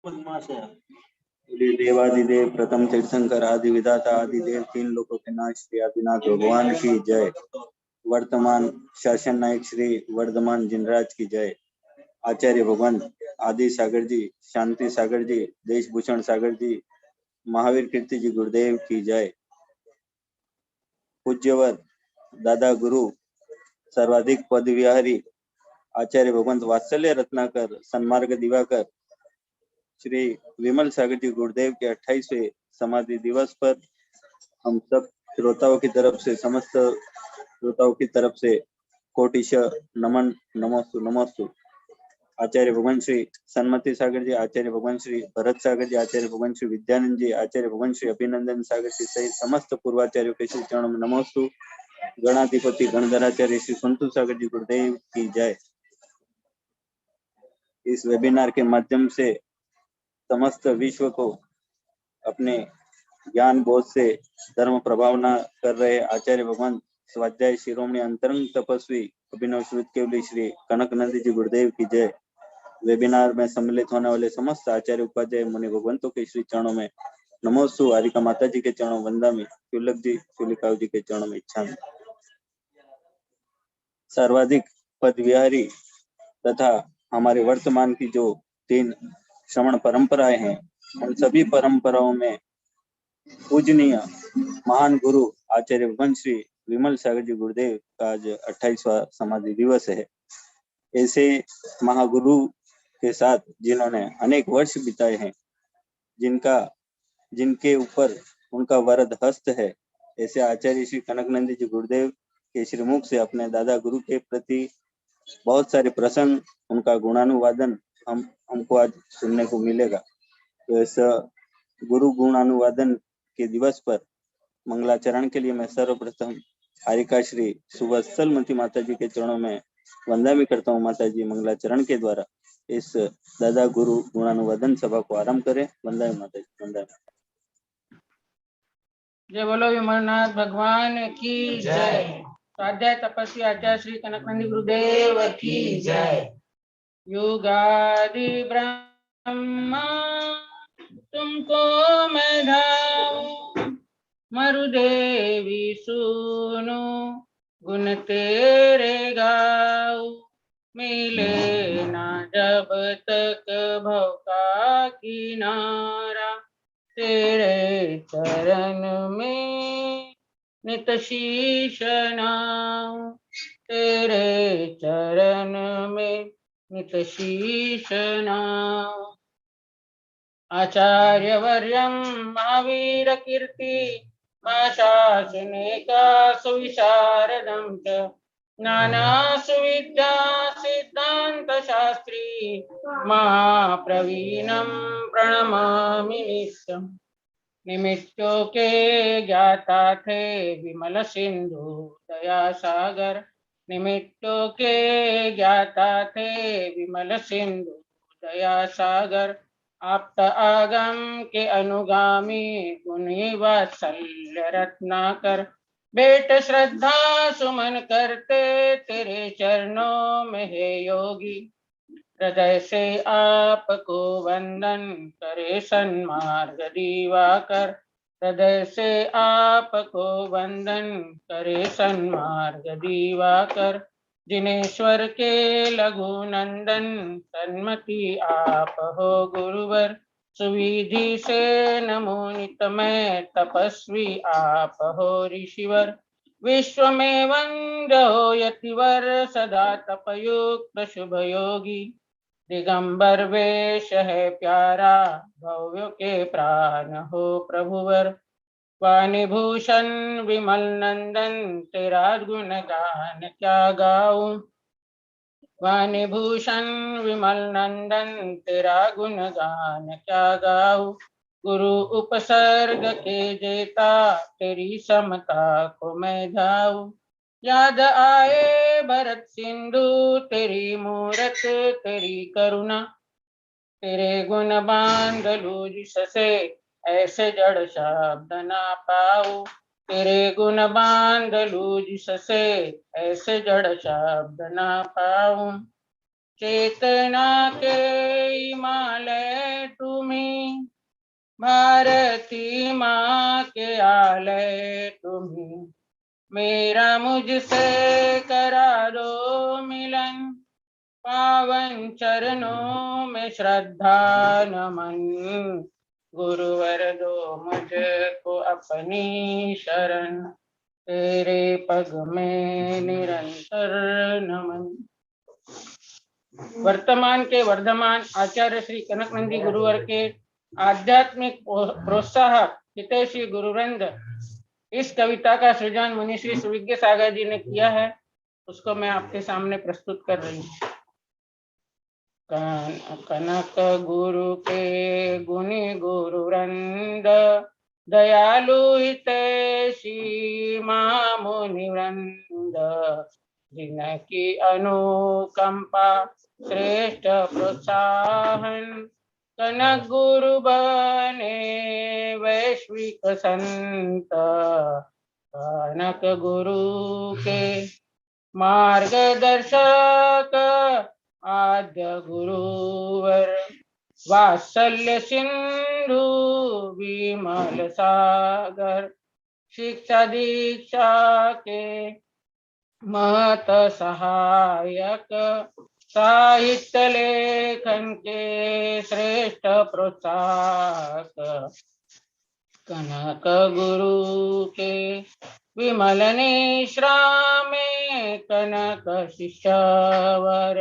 बोलिए देवादिदेव प्रथम तीर्थंकर आदि विधाता आदिदेव तीन लोकों के नाथ श्री आदिनाथ भगवान की जय। वर्तमान शासन नायक श्री वर्धमान जिनराज की जय। आचार्य भगवान आदि सागर जी, शांति सागर जी, देशभूषण सागर जी, महावीर कीर्ति जी गुरुदेव की जय। पूज्यवर दादा गुरु सर्वाधिक पद विहारी आचार्य भगवंत वात्सल्य रत्नाकर सन्मार्ग दिवाकर श्री विमल सागर जी गुरुदेव के 28वें समाधि दिवस पर हम सब श्रोताओं की तरफ से, समस्त श्रोताओं की तरफ से कोटिश नमन, नमोस्तु नमोस्तु। आचार्य भगवान श्री सन्मति सागर जी, आचार्य भगवान श्री भरत सागर जी, आचार्य भगवान श्री विद्यानंद जी, आचार्य भगवान श्री अभिनंदन सागर जी सहित समस्त पूर्वाचार्यों के श्री चरणों में नमोस्तु। गणाधिपति गणधराचार्य श्री संतु सागर जी गुरुदेव की जय। इस वेबिनार के माध्यम से समस्त विश्व को अपने ज्ञान बोध से धर्म प्रभावना कर रहे आचार्य भगवान स्वाध्याय शिरोमणि अंतरंग तपस्वी अभिनव केवली श्री कनक नंदी जी गुरुदेव की जय। वेबिनार में सम्मिलित होने वाले समस्त आचार्य उपाध्याय मुनि भगवंतों के श्री चरणों में नमोस्तु। हारिका माता जी के चरणों वंदामि, शुल्लक जी शुलिकाव जी के चरणों में इच्छामि। सर्वाधिक पद विहारी तथा हमारे वर्तमान की जो 3 श्रवण परंपराएं हैं, उन सभी परंपराओं में पूजनीय महान गुरु आचार्य भगवान श्री विमल सागर जी गुरुदेव का आज 28वां समाधि दिवस है। ऐसे महागुरु के साथ जिन्होंने अनेक वर्ष बिताए हैं, जिनके ऊपर उनका वरद हस्त है, ऐसे आचार्य श्री कनकनंदी जी गुरुदेव के श्रीमुख से अपने दादा गुरु के प्रति बहुत सारे प्रसंग, उनका गुणानुवादन हमको आज सुनने को मिलेगा। तो इस गुरु गुणानुवादन के दिवस पर मंगलाचरण के लिए मैं सर्वप्रथम हारिका श्री सुवत्सलमती माता जी के चरणों में वंदना करता हूँ। माता जी मंगलाचरण के द्वारा इस दादा गुरु गुणानुवादन सभा को आरंभ करें। वंदना माता जी, वंदना। जय बोलो विमलनाथ भगवान की जय। स्वाध्याय तपस्वी आचार्य श्री कनकनंदी गुरुदेव की जय। युगादि ब्रह्मा तुमको मैं धाऊं, मरुदेवी सुनो गुण तेरे गाऊं। मिले ना जब तक भव का किनारा, तेरे चरण में नित शीश नाऊं, तेरे चरण में नित शीश नाऊं। आचार्य वर्यम महावीर कीर्ति भाषासुनेका सुविशारदं च नाना सुविद्या सिद्धांत शास्त्री महाप्रवीणं प्रणमामि नित्यम्। निमित्तों के ज्ञाता थे विमल सिंधु दया सागर, निमित्तों के ज्ञाता थे विमल सिंधु दया सागर। आप्त आगम के अनुगामी गुणी वात्सल्य रत्नाकर, बेट श्रद्धा सुमन करते तेरे चरणों में हे योगी। हृदय से आपको वंदन करे सन्मार्ग दिवाकर, हृदय से आपको वंदन करे सन्मार्ग दिवाकर। जिनेश्वर के लघु नंदन सन्मति आप हो गुरुवर, सुविधि से नमो नित मैं तपस्वी आप हो ऋषिवर। विश्व में वंद्य हो यतिवर सदा तपयुक्त शुभ योगी, दिगंबर वेश है प्यारा भव्य के प्राण हो प्रभुवर। वाणी भूषण विमल नंदन तेरा गुण गान क्या गाऊं, वाणी भूषण विमल नंदन तेरा गुण गान क्या गाऊं। गुरु उपसर्ग के जेता तेरी समता को मैं धाऊं, याद आए भरत सिंधु तेरी मूरत तेरी करुणा। तेरे गुण बांध लूं जिससे ऐसे जड़ शब्द ना पाऊं, तेरे गुण बांध लूं जिससे ऐसे जड़ शब्द ना पाऊं। चेतना के हिमालय तुम्हें, भारती माँ के आलय तुम्हें, मेरा मुझसे करा दो मिलन, पावन चरणों में श्रद्धा नमन, गुरुवर दो मुझको अपनी शरण, तेरे पग में निरंतर नमन। वर्तमान के वर्धमान आचार्य श्री कनक नंदी गुरुवर के आध्यात्मिक प्रोत्साहक हितैषी गुरुवृंद, इस कविता का सृजन मुनिश्री सुविज्ञ सागर जी ने किया है, उसको मैं आपके सामने प्रस्तुत कर रही हूँ। कनक गुरु के गुणी गुरुवृंद, दयालु हितैषी मां मुनिवृंद, जिनकी अनुकंपा श्रेष्ठ प्रोत्साहन, कनक गुरु बने वैश्विक संत, कनक गुरु के मार्गदर्शक आद्य गुरुवर, वात्सल्य सिंधु विमल सागर, शिक्षा दीक्षा के महत सहायक, साहित्य लेखन के श्रेष्ठ प्रोत्साहक, कनक गुरु के विमल निश्रा में कनक शिष्यवर,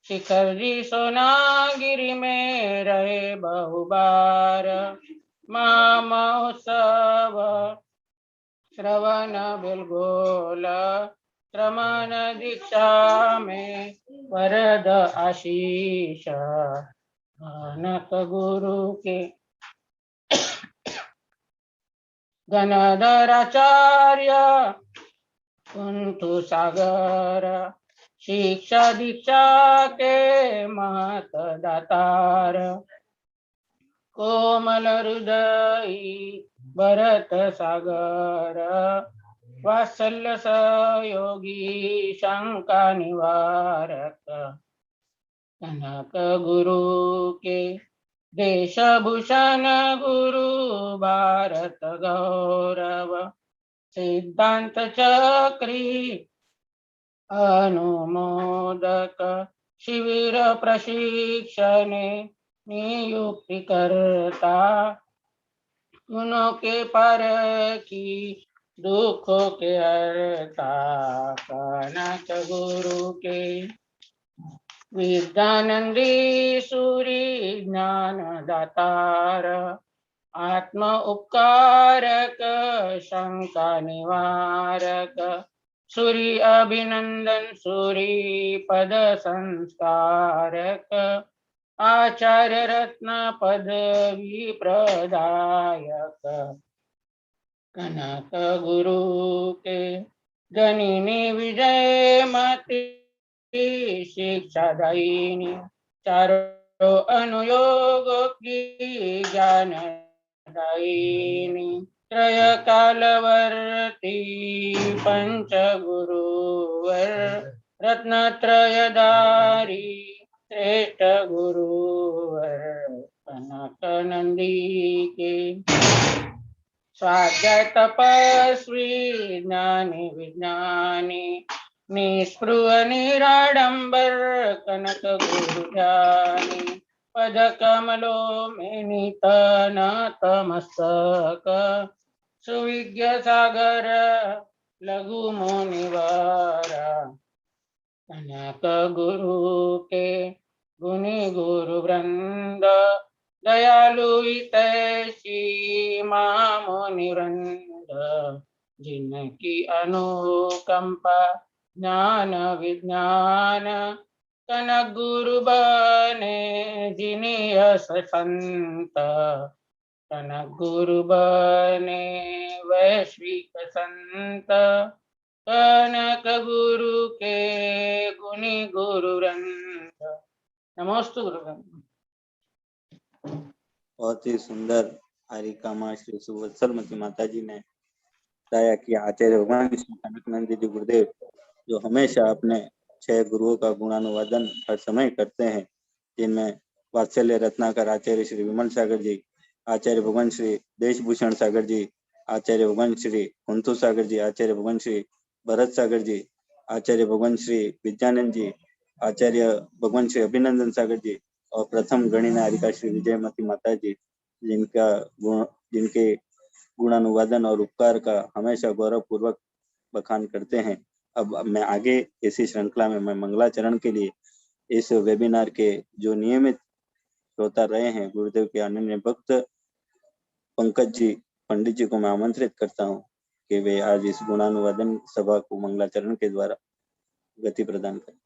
शिखर जी सोनागिरी में रहे बहुबार, माँ महोत्सव श्रवण बिलगोल, श्रमण दीक्षा में वरद आशीष, कनक गुरु के गणधराचार्य कुंतु सागर, शिक्षा दीक्षा के महत दातार, कोमल हृदयी भरत सागर, वात्सल्य सहयोगी शंका निवारक, कनक गुरु के देशभूषण गुरु भारत गौरव, सिद्धांत चक्री अनुमोदक, शिविर प्रशिक्षणे नियुक्ति करता, गुणों के पर की दुखों के हरता, कनक गुरु के विद्यानंदी सूरी ज्ञान दातार, आत्म उपकारक शंका निवारक, सूरी अभिनंदन सूरी पद संस्कारक, आचार्य रत्न पदवी प्रदायक, कनक गुरु के जननी विजय मति शिक्षा दायिनी, चारों अनुयोग की ज्ञान दायिनी, त्रय कालवर्ती पंच गुरुवर, रत्न त्रयधारी श्रेष्ठ गुरुवर, कनक नंदी के स्वाध्याय तपस्वी ज्ञानी विज्ञानी, निस्पृह निराडंबर कनक गुरु ध्यानी, पद कमलों में नितन तमस्तक, सुविज्ञ सागर लघु मुनिवर, कनक गुरु के गुणी गुरु वृंद, दयालु हितैषी मां मुनिवृंद, जिनकी अनुकंपा ज्ञान विज्ञान, कनक गुरु बने जिन्हीं यश संत, कनक गुरु बने वैश्विक संत, कनक गुरु के गुणी गुरु वृंद। नमोस्तु गुरुवृंद। बहुत ही सुंदर हरिकामा श्री सुवत्सलमती माता जी ने बताया कि आचार्य भगवान विष्णु कनक नंदी जी गुरुदेव जो हमेशा अपने 6 गुरुओं का गुणानुवादन हर समय करते हैं, जिनमें वात्सल्य रत्नाकर आचार्य श्री विमल सागर जी, आचार्य भगवान श्री देशभूषण सागर जी, आचार्य भगवान श्री कुंतु सागर जी, आचार्य भगवान श्री भरत सागर जी, आचार्य भगवान श्री विद्यानंद जी, आचार्य भगवान श्री अभिनंदन सागर जी और प्रथम गणिनारिका श्री विजयमती माता जी, जिनके गुणानुवादन और उपकार का हमेशा गौरवपूर्वक बखान करते हैं। अब मैं आगे इसी श्रृंखला में मैं मंगलाचरण के लिए इस वेबिनार के जो नियमित श्रोता रहे हैं गुरुदेव के अनन्य भक्त पंकज जी पंडित जी को मैं आमंत्रित करता हूं कि वे आज इस गुणानुवादन सभा को मंगलाचरण के द्वारा गति प्रदान करें।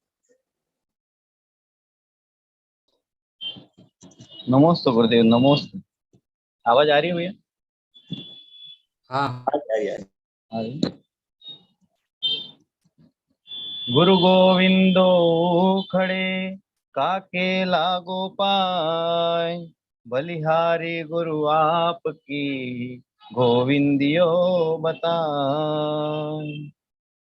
नमोस्तु गुरुदेव, नमोस्तु। आवाज आ रही हुई है? हाँ, गुरु गोविंदो खड़े काके लागो पाय, बलिहारी गुरु आपकी गोविंदियो बताए।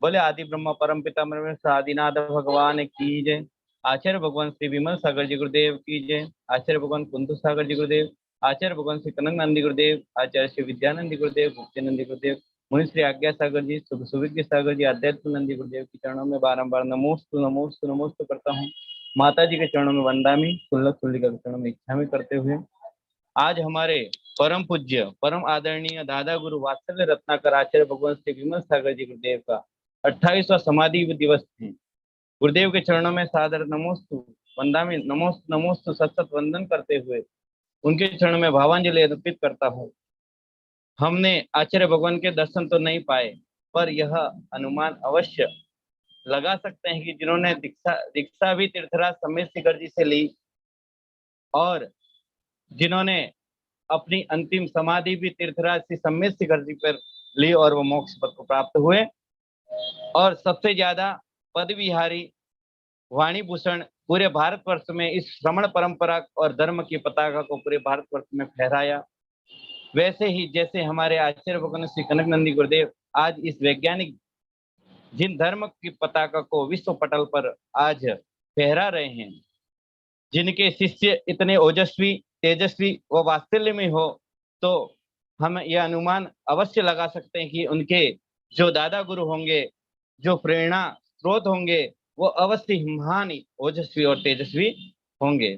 बोले आदि ब्रह्मा परम पिता आदिनाथ भगवान की जय। आचार्य भगवान श्री विमल सागर जी गुरुदेव की जय। आचार्य भगवान कुंतु सागर जी गुरुदेव, आचार्य भगवान श्री कनक नंदी गुरुदेव, आचार्य श्री विद्यानंदी गुरुदेव, मुक्तिनंदी गुरुदेव, मुनि श्री आज्ञा सागर जी, सुविज्ञ सागर जी, आध्यात्म नंदी गुरुदेव के चरणों में बारंबार नमोस्तु नमोस्तु नमोस्तु करता हूँ। माता जी के चरणों में वंदामी, तुल्लिका के चरणों में इच्छामी करते हुए आज हमारे परम पूज्य परम आदरणीय दादा गुरु वात्सल्य रत्नाकर आचार्य भगवान श्री विमल सागर जी गुरुदेव का 28वां समाधि दिवस है। गुरुदेव के चरणों में सादर नमोस्तु वंदामी, नमोस्तु नमोस्तु सतसत वंदन करते हुए उनके चरणों में भावांजलि अर्पित करता हूँ। हमने आचार्य भगवान के दर्शन तो नहीं पाए, पर यह अनुमान अवश्य लगा सकते हैं कि जिन्होंने दीक्षा भी तीर्थराज समेत शिखर जी से ली और जिन्होंने अपनी अंतिम समाधि भी तीर्थराज श्री समेत शिखर जी पर ली और वो मोक्ष पद को प्राप्त हुए, और सबसे ज्यादा पद विहारी वाणी भूषण पूरे भारतवर्ष में इस श्रमण परंपरा और धर्म की पताका को पूरे भारतवर्ष में फहराया। वैसे ही जैसे हमारे आचार्य भगवान श्री कनक नंदी गुरुदेव आज इस वैज्ञानिक जिन धर्म की पताका को विश्व पटल पर आज फहरा रहे हैं, जिनके शिष्य इतने ओजस्वी तेजस्वी व वात्सल्य में हो, तो हम यह अनुमान अवश्य लगा सकते हैं कि उनके जो दादा गुरु होंगे, जो प्रेरणा स्रोत होंगे, वो अवश्य महान ओजस्वी और तेजस्वी होंगे।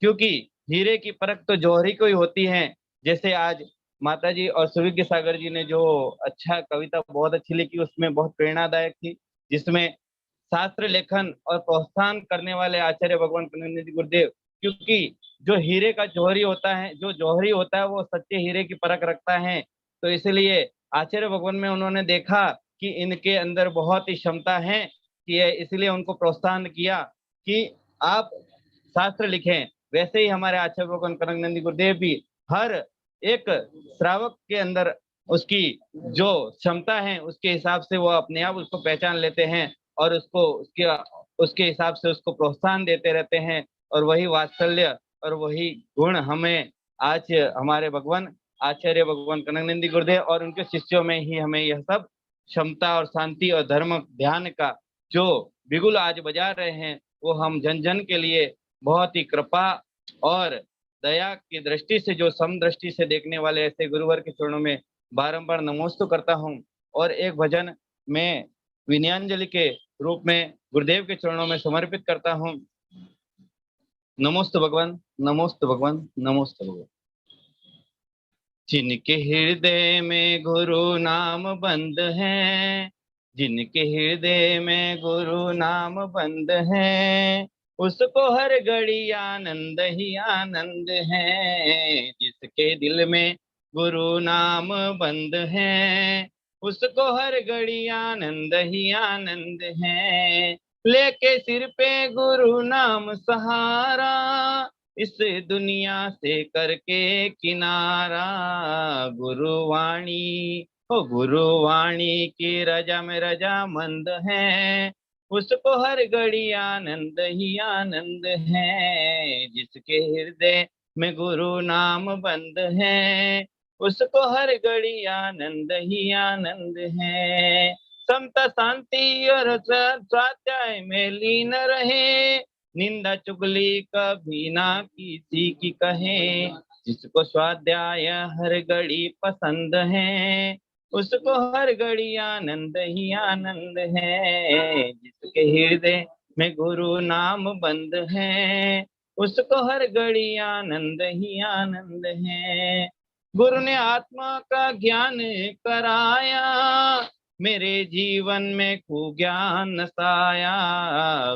क्योंकि हीरे की परख तो जौहरी को ही होती है। जैसे आज माता जी और सुविज्ञ सागर जी ने जो अच्छा कविता बहुत अच्छी लिखी, उसमें बहुत प्रेरणादायक थी, जिसमें शास्त्र लेखन और प्रोत्साहन करने वाले आचार्य भगवान कनक गुरुदेव, क्योंकि जो हीरे का जौहरी होता है, जो जौहरी होता है वो सच्चे हीरे की परख रखता है, तो इसलिए आचार्य भगवान में उन्होंने देखा कि इनके अंदर बहुत ही क्षमता है, कि इसलिए उनको प्रोत्साहन किया कि आप शास्त्र लिखें। वैसे ही हमारे आचार्य भगवान कनक नंदी गुरुदेव भी हर एक श्रावक के अंदर उसकी जो क्षमता है उसके हिसाब से वो अपने आप उसको पहचान लेते हैं और उसको उसके हिसाब से उसको प्रोत्साहन देते रहते हैं, और वही वात्सल्य और वही गुण हमें आज हमारे भगवान आचार्य भगवान कनक नंदी गुरुदेव और उनके शिष्यों में ही हमें यह सब क्षमता और शांति और धर्म ध्यान का जो बिगुल आज बजा रहे हैं, वो हम जन जन के लिए बहुत ही कृपा और दया की दृष्टि से, जो समदृष्टि से देखने वाले ऐसे गुरुवर के चरणों में बारंबार नमोस्तु करता हूँ। और एक भजन में विनयांजलि के रूप में गुरुदेव के चरणों में समर्पित करता हूँ। नमोस्तु भगवान, नमोस्तु भगवान, नमोस्तु भगवान। जिनके हृदय में गुरु नाम बंद है, जिनके हृदय में गुरु नाम बंद है, उसको हर घड़ी आनंद ही आनंद है। जिसके दिल में गुरु नाम बंद है, उसको हर घड़ी आनंद ही आनंद है। लेके सिर पे गुरु नाम सहारा, इस दुनिया से करके किनारा। गुरुवाणी ओ गुरुवाणी की रजा में रजा मंद है, उसको हर घड़ी आनंद ही आनंद है। जिसके हृदय में गुरु नाम बंद है, उसको हर घड़ी आनंद ही आनंद है। समता शांति और स्वाध्याय में लीन रहे, निंदा चुगली कभी ना किसी की कहे। जिसको स्वाध्याय हर घड़ी पसंद है, उसको हर घड़ी आनंद ही आनंद है। जिसके हृदय में गुरु नाम बंद है, उसको हर घड़ी आनंद ही आनंद है। गुरु ने आत्मा का ज्ञान कराया, मेरे जीवन में खूब ज्ञान नसाया।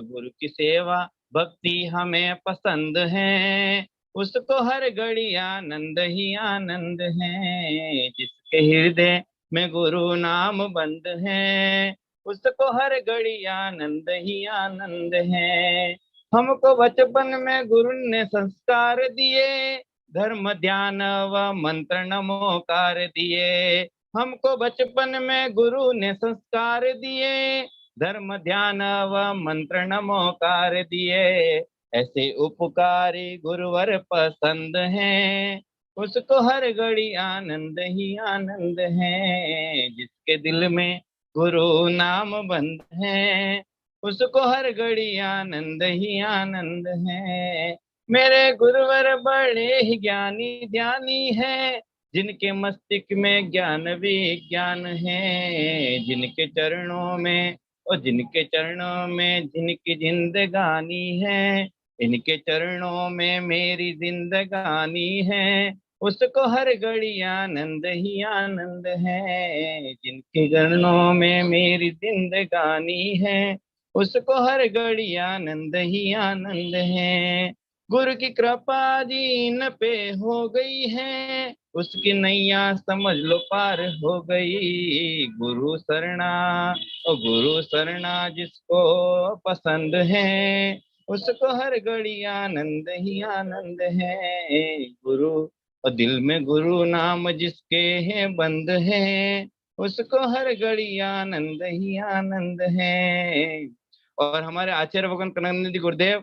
गुरु की सेवा भक्ति हमें पसंद है, उसको हर घड़ी आनंद ही आनंद है। जिसके हृदय में गुरु नाम बंद है, उसको हर घड़ी आनंद ही आनंद है। हमको बचपन में गुरु ने संस्कार दिए, धर्म ध्यान व मंत्र नमोकार दिए। हमको बचपन में गुरु ने संस्कार दिए, धर्म ध्यान व मंत्र नमोकार दिए। ऐसे उपकारी गुरुवर पसंद हैं, उसको हर घड़ी आनंद ही आनंद है। जिसके दिल में गुरु नाम बंद है, उसको हर घड़ी आनंद ही आनंद है। मेरे गुरुवर बड़े ही ज्ञानी ध्यानी है, जिनके मस्तिष्क में ज्ञान विज्ञान है। जिनके चरणों में और जिनके चरणों में जिनकी जिंदगानी है, इनके चरणों में मेरी जिंदगानी है। उसको हर घड़ी आनंद ही आनंद है। जिनके चरणों में मेरी जिंदगानी है, उसको हर घड़ी आनंद ही आनंद है। गुरु की कृपा दीन पे हो गई है, उसकी नैया समझ लो पार हो गई। गुरु शरणा और गुरु शरणा जिसको पसंद है, उसको हर घड़ी आनंद ही आनंद है। गुरु और दिल में गुरु नाम जिसके हैं बंद है, उसको हर घड़ी आनंद ही आनंद है। और हमारे आचार्य भगवान कनकनंदी गुरुदेव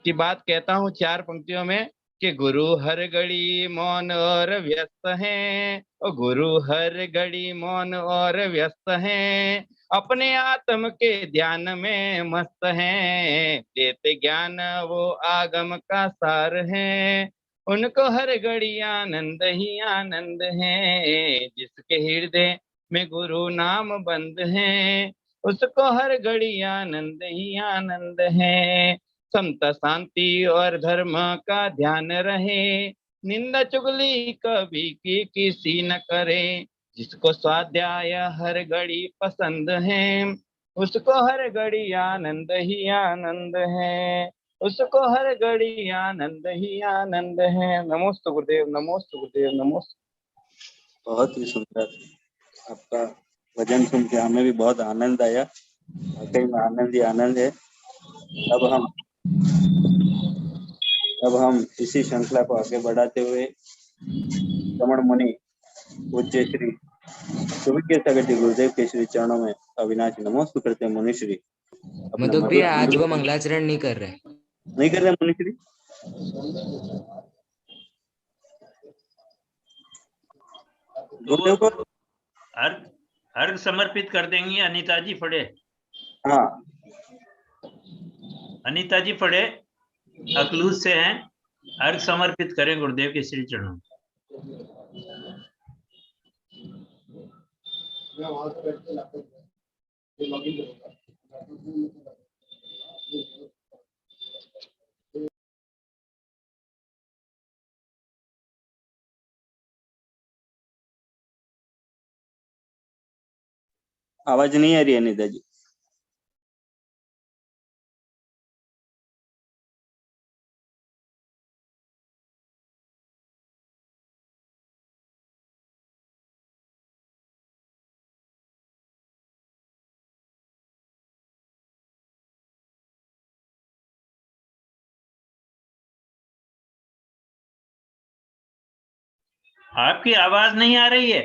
की बात कहता हूँ 4 पंक्तियों में कि गुरु हर घड़ी मौन और व्यस्त हैं, और गुरु हर घड़ी मौन और व्यस्त हैं। अपने आत्म के ध्यान में मस्त हैं, देते ज्ञान वो आगम का सार है। उनको हर घड़ी आनंद ही आनंद है। जिसके हृदय में गुरु नाम बंद है, उसको हर घड़ी आनंद ही आनंद है। समता शांति और धर्म का ध्यान रहे, निंदा चुगली कभी की किसी न करे। जिसको स्वाध्याय हर घड़ी पसंद है, उसको हर घड़ी आनंद ही आनंद है। उसको हर घड़ी आनंद ही आनंद है। नमोस्तु गुरुदेव, नमोस्तु गुरुदेव, नमोस्तु। बहुत ही सुंदर आपका भजन सुन के हमें भी बहुत आनंद आया। वाकई में आनंद ही आनंद है। अब हम इसी श्रृंखला को आगे बढ़ाते हुए रमण मुनि पूज्य श्री सुविज्ञ सागर जी गुरुदेव के श्री चरणों में अविनाशी नमोस्तु करते हैं। मुनिश्री अपना मधुक मधुर भैया आज वो मंगलाचरण नहीं कर रहे। नहीं कर रहे मुनिश्री? गुरुदेव को अर्घ समर्पित कर देंगी अनीता जी फड़े। हाँ, अनीता जी फड़े अकलूज से हैं, अर्घ समर्पित करें गुरुदेव के श्री चरणों। आवाज नहीं आ रही अनीता जी। आपकी आवाज नहीं आ रही है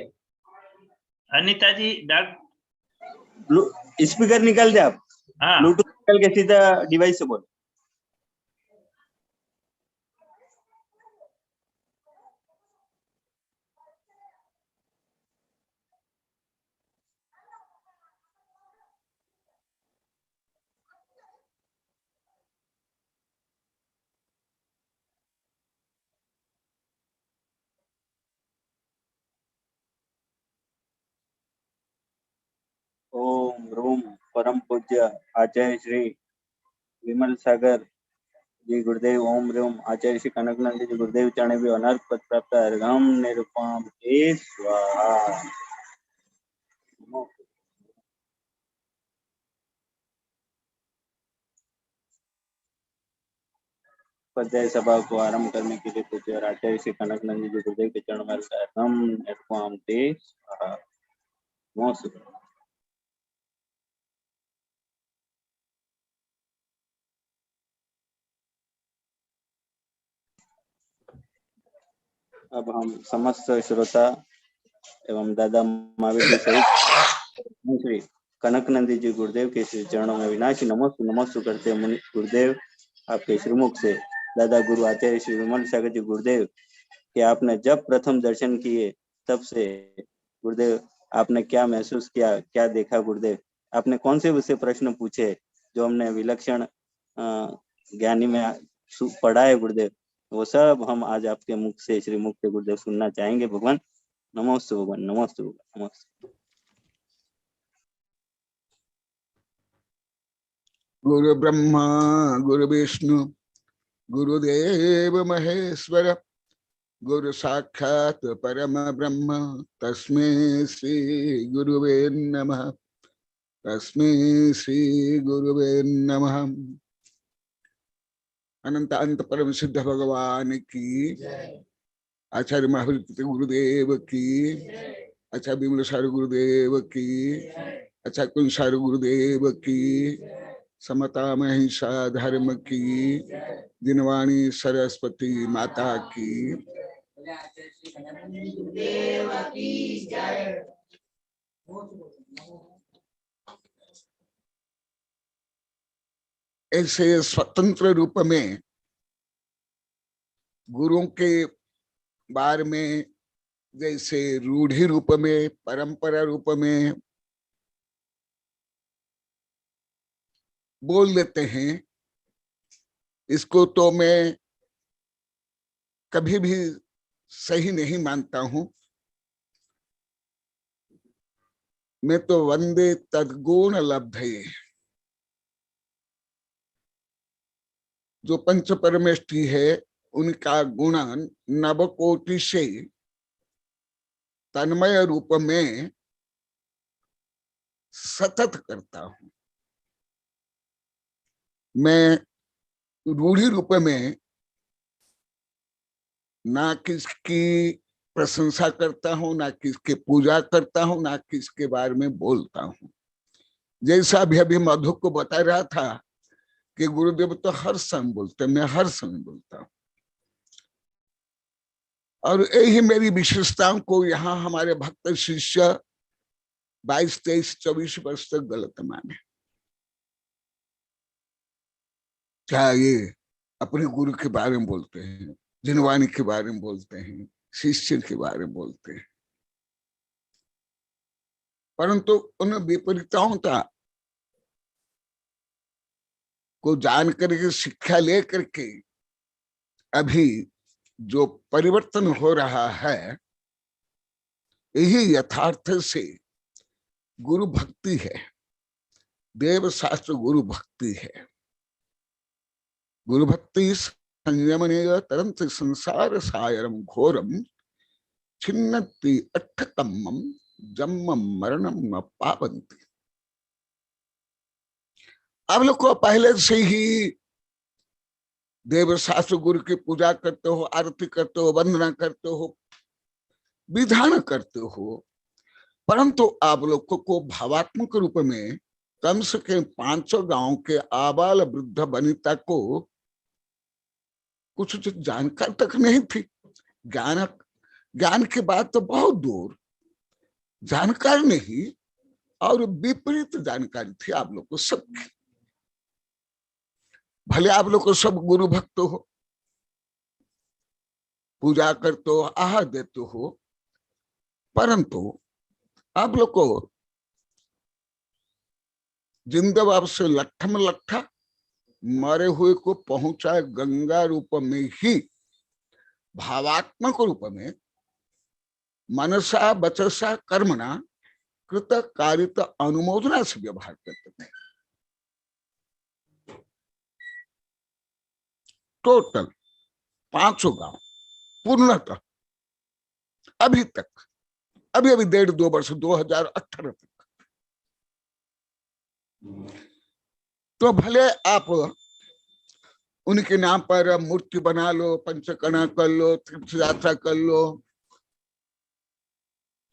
अनीता जी। स्पीकर निकाल दे आप। हाँ, ब्लूटूथ निकाल के सीधा डिवाइस से बोल। पूज्य आचार्य श्री विमल सागर जी गुरुदेव ओम रेम आचार्य श्री कनकनंदी जी गुरुदेव चरणे भी अनर्थ पद प्राप्त अर्घम निरुपम ते स्वाहा। स्वाध्याय सभा को आरंभ करने के लिए पूज्य आचार्य श्री कनकनंदी जी गुरुदेव के चरण में अर्घम निरुपम ते स्वाहा। अब हम समस्त श्रोता एवं दादा महावीर जी सहित श्री कनकनंदी जी गुरुदेव के श्री चरणों में विनाशी नमस्ते नमस्ते करते हैं। गुरुदेव आपके श्रीमुख से दादा गुरु आचार्य श्री विमल सागर जी गुरुदेव कि आपने जब प्रथम दर्शन किए तब से गुरुदेव आपने क्या महसूस किया, क्या देखा गुरुदेव, आपने कौन से उससे प्रश्न पूछे जो हमने विलक्षण ज्ञानी में पढ़ा है गुरुदेव, वो सब हम आज आपके मुख से श्री मुख से गुरुदेव सुनना चाहेंगे। भगवान नमोस्तु भगवान नमोस्तु नमोस्तु। गुरु ब्रह्मा गुरु विष्णु गुरुदेव महेश्वर गुरु साक्षात परम ब्रह्म तस्मै श्री गुरुवे नमः तस्मै श्री गुरुवे नमः। अनंत अंत परम सिद्ध भगवान की, आचार्य महावीर गुरुदेव की, आचार्य विमल सागर गुरुदेव की, आचार्य कुंसार गुरुदेव की, समता महिषा धर्म की, दिनवाणी सरस्वती माता की। ऐसे स्वतंत्र रूप में गुरुओं के बारे में, जैसे रूढ़ी रूप में, परंपरा रूप में बोल देते हैं, इसको तो मैं कभी भी सही नहीं मानता हूं। मैं तो वंदे तद्गुण लब्धये, जो पंच परमेष्ठी है उनका गुणन नवकोटि से तन्मय रूप में सतत करता हूं। मैं रूढ़ी रूप में ना किसकी प्रशंसा करता हूं, ना किसके पूजा करता हूं, ना किसके बारे में बोलता हूं। जैसा भी अभी मधु को बता रहा था कि गुरुदेव तो हर समय बोलते, मैं हर समय बोलता हूं। और यही मेरी विशेषताओं को यहाँ हमारे भक्त शिष्य 22, 23, 24 वर्ष तक गलत माने। क्या ये अपने गुरु के बारे में बोलते हैं, जिनवाणी के बारे में बोलते हैं, शिष्य के बारे में बोलते हैं, परंतु उन विपरीतताओं को जान करके, शिक्षा ले करके अभी जो परिवर्तन हो रहा है, यही यथार्थ से गुरु भक्ति है, देव शास्त्र गुरु भक्ति है। गुरु भक्ति संयमनेय तरंत संसार सायरम घोरम छिन्नति अट्ठकम्मम जन्मम मरणम न पावंती। आप लोग को पहले से ही देव शास्त्र गुरु की पूजा करते हो, आरती करते हो, वंदना करते हो, विधान करते हो, परंतु आप लोग को भावात्मक रूप में कम से कम 5 गांव के आबाल वृद्ध वनिता को कुछ जानकारी तक नहीं थी। ज्ञान के बाद तो बहुत दूर, जानकारी नहीं और विपरीत जानकारी थी आप लोग को सबकी। भले आप लोग को सब गुरु भक्त हो, पूजा करते हो, आहार देते हो, परंतु आप लोग को जिंदा से लट्ठम लट्ठा मरे हुए को पहुंचा गंगा रूप में ही भावात्मक रूप में मनसा वचसा कर्मणा कृत कारित अनुमोदना से व्यवहार करते थे। टोटल 500 गांव पूर्णतः अभी तक, अभी 1.5-2 वर्ष 2018 तक। तो भले आप उनके नाम पर मूर्ति बना लो, पंचकर्मा कर लो, तीर्थ यात्रा कर लो,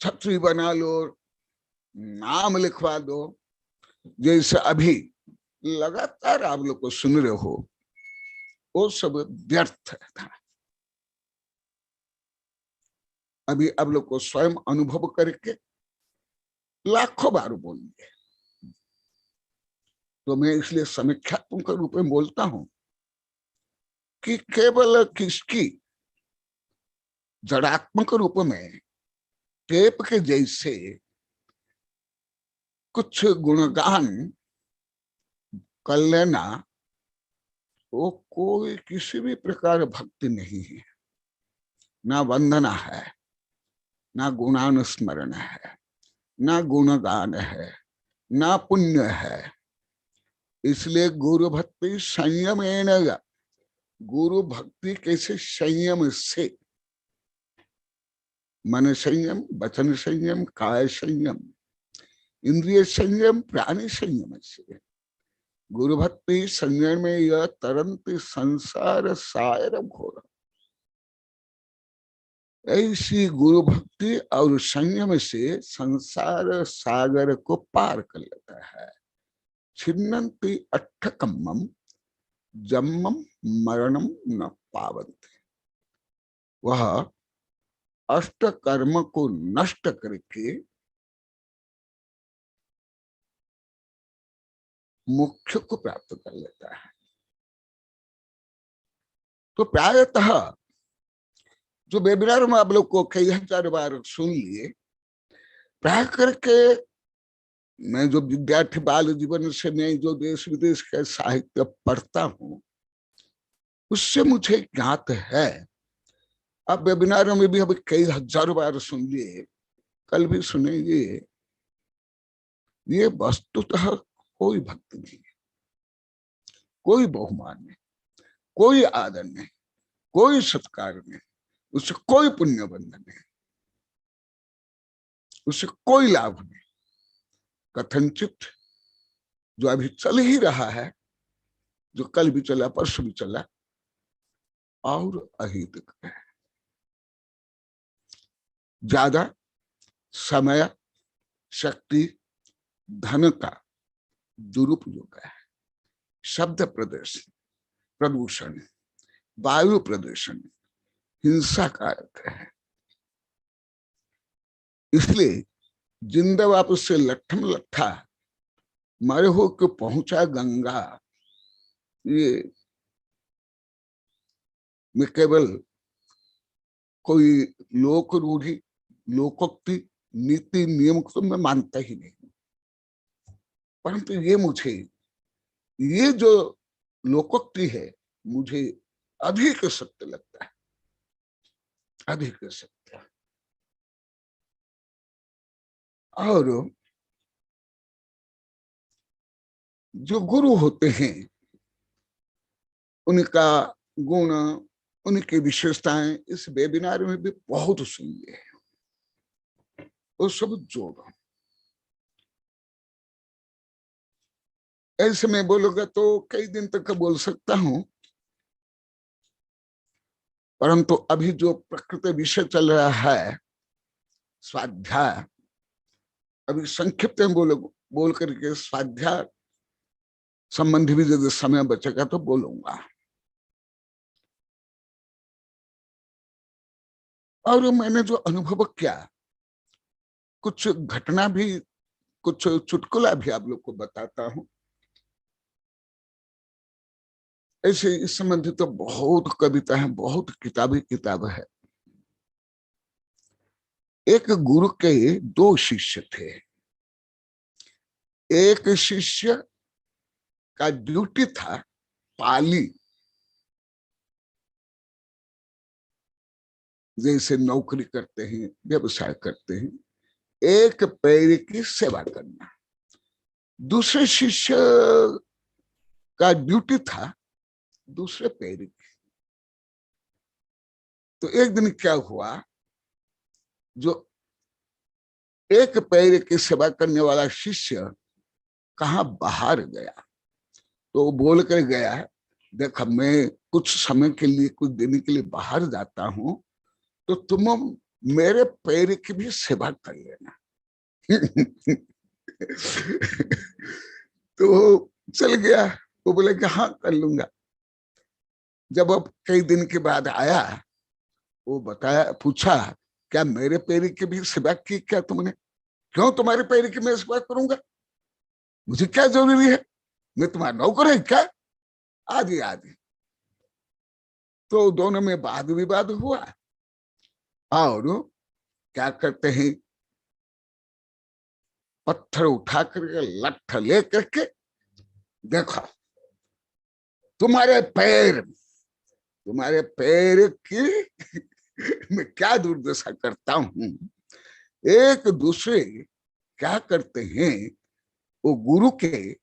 छतरी बना लो, नाम लिखवा दो, जैसे अभी लगातार आप लोग को सुन रहे हो, वो सब व्यर्थ था। अभी आप लोग को स्वयं अनुभव करके लाखों बार बोलेंगे। तो मैं इसलिए समीक्षात्मक रूप में बोलता हूं कि केवल किसकी जड़ात्मक रूप में टेप के जैसे कुछ गुणगान कर लेना, वो कोई किसी भी प्रकार भक्ति नहीं है, ना वंदना है, ना गुणानुस्मरण है, ना गुणगान है, ना पुण्य है। इसलिए गुरु भक्ति संयमेन, गुरु भक्ति कैसे संयम से, मन संयम, वचन संयम, काय संयम, इंद्रिय संयम, प्राणी संयम से गुरु भक्ति संयम में यह तरंती संसार सायर घोर। ऐसी गुरु भक्ति और संयम से संसार सागर को पार कर लेता है। छिन्नन्ति अट्ठकम्मम जम्मम मरणम न पावन्ति। वह अष्ट कर्म को नष्ट करके मोक्ष को प्राप्त कर लेता है। तो प्रायतः जो वेबिनार में आप लोग को कई हजार बार सुन लिए, प्राय करके मैं जो विद्यार्थी बाल जीवन से मैं जो देश विदेश का साहित्य पढ़ता हूं, उससे मुझे ज्ञात है। अब वेबिनार में भी अभी कई हजार बार सुन लिए, कल भी सुनेंगे। ये वस्तुतः कोई भक्ति नहीं है, कोई बहुमान नहीं, कोई आदर नहीं, कोई सत्कार नहीं, उससे कोई पुण्य बंधन नहीं, उससे कोई लाभ नहीं। कथनचित जो अभी चल ही रहा है, जो कल भी चला, परसों भी चला, और अहितक है। ज्यादा समय, शक्ति, धन का दुरुपयोग है। शब्द प्रदर्शन, प्रदूषण, वायु प्रदूषण हिंसा कारक है। इसलिए जिंदा वापस से लट्ठम लट्ठा मरे हो के पहुंचा गंगा, ये मैं केवल कोई लोक रूढ़ी, लोकोक्ति, नीति नियम को तो मैं मानता ही नहीं, परंतु ये जो लोकोक्ति है, मुझे अधिक सत्य लगता है, अधिक सत्य। और जो गुरु होते हैं, उनका गुण, उनकी विशेषताएं इस वेबिनार में भी बहुत सुनिए हैं, वो सब जोड़ो। ऐसे में बोलोगे तो कई दिन तक बोल सकता हूं, परंतु अभी जो प्रकृति विषय चल रहा है स्वाध्याय, अभी संक्षिप्त में बोल करके स्वाध्याय संबंधी भी यदि समय बचेगा तो बोलूंगा। और मैंने जो अनुभव किया, कुछ घटना भी, कुछ चुटकुला भी आप लोग को बताता हूं। ऐसे इस संबंधी तो बहुत कविता है, बहुत किताब है। एक गुरु के 2 शिष्य थे। एक शिष्य का ड्यूटी था पाली, जैसे नौकरी करते हैं, व्यवसाय करते हैं, एक पैर की सेवा करना। दूसरे शिष्य का ड्यूटी था दूसरे पैर की। तो एक दिन क्या हुआ, जो एक पैर की सेवा करने वाला शिष्य कहाँ बाहर गया, तो वो बोल कर गया, देख मैं कुछ समय के लिए, कुछ दिन के लिए बाहर जाता हूं, तो तुम मेरे पैर की भी सेवा कर लेना। तो चल गया, वो बोले कि हाँ कर लूंगा। जब अब कई दिन के बाद आया, वो बताया, पूछा क्या मेरे पैर की भी सेवा की क्या तुमने? क्यों तुम्हारे पैर की मैं सेवा करूंगा, मुझे क्या जरूरी है, मैं तुम्हारा नौकर है क्या? आदि आदि। तो दोनों में वाद विवाद हुआ, और क्या करते हैं, पत्थर उठा करके, लठ ले करके, देखो तुम्हारे पैर की मैं क्या दुर्दशा करता हूं। एक दूसरे क्या करते हैं, वो गुरु के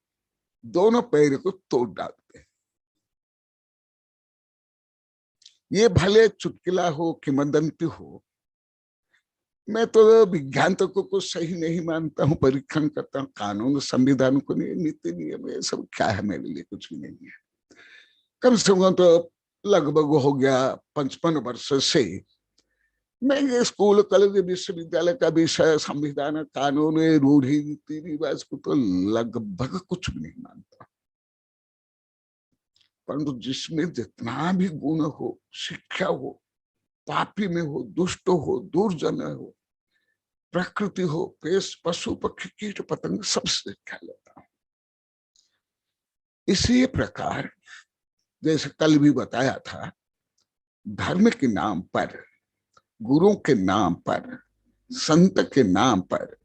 दोनों पैर को तोड़ डालते हैं। ये भले चुटकिला हो, किंवदंती हो, मैं तो विज्ञान तक को सही नहीं मानता हूं, परीक्षण करता हूं, कानून संविधान को नहीं, नीति नियम ये सब क्या है, मेरे लिए कुछ भी नहीं है। कम से कम तो लगभग हो गया 55 वर्ष से मैं ये स्कूल कॉलेज विश्वविद्यालय का विषय, संविधान, कानून, रूढ़ी, रीति रिवाज को तो लगभग कुछ भी नहीं मानता। परंतु जिसमें जितना भी गुण हो, शिक्षा हो, पापी में हो, दुष्ट हो, दुर्जन हो, प्रकृति हो, पेश, पशु पक्षी कीट पतंग, सबसे शिक्षा लेता हूं। इसी प्रकार जैसे कल भी बताया था, धर्म के नाम पर, गुरु के नाम पर, संत के नाम पर,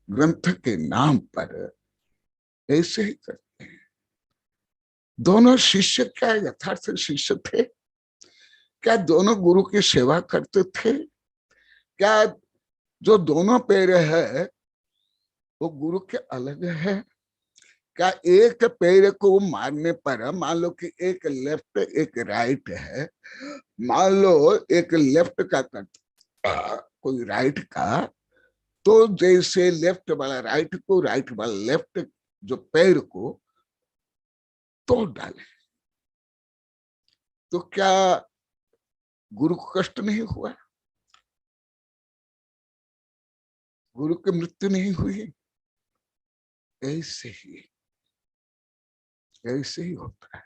ग्रंथ के नाम पर ऐसे ही करते हैं। दोनों शिष्य क्या यथार्थ शिष्य थे? क्या दोनों गुरु की सेवा करते थे? क्या जो दोनों पैर है वो गुरु के अलग है? क्या एक पैर को मारने पर, मान लो कि एक लेफ्ट एक राइट है, मान लो एक लेफ्ट का करता कोई राइट का, तो जैसे लेफ्ट वाला राइट को, राइट वाला लेफ्ट, जो पैर को तोड़ डाले, तो क्या गुरु को कष्ट नहीं हुआ? गुरु की मृत्यु नहीं हुई? ऐसे ही होता है।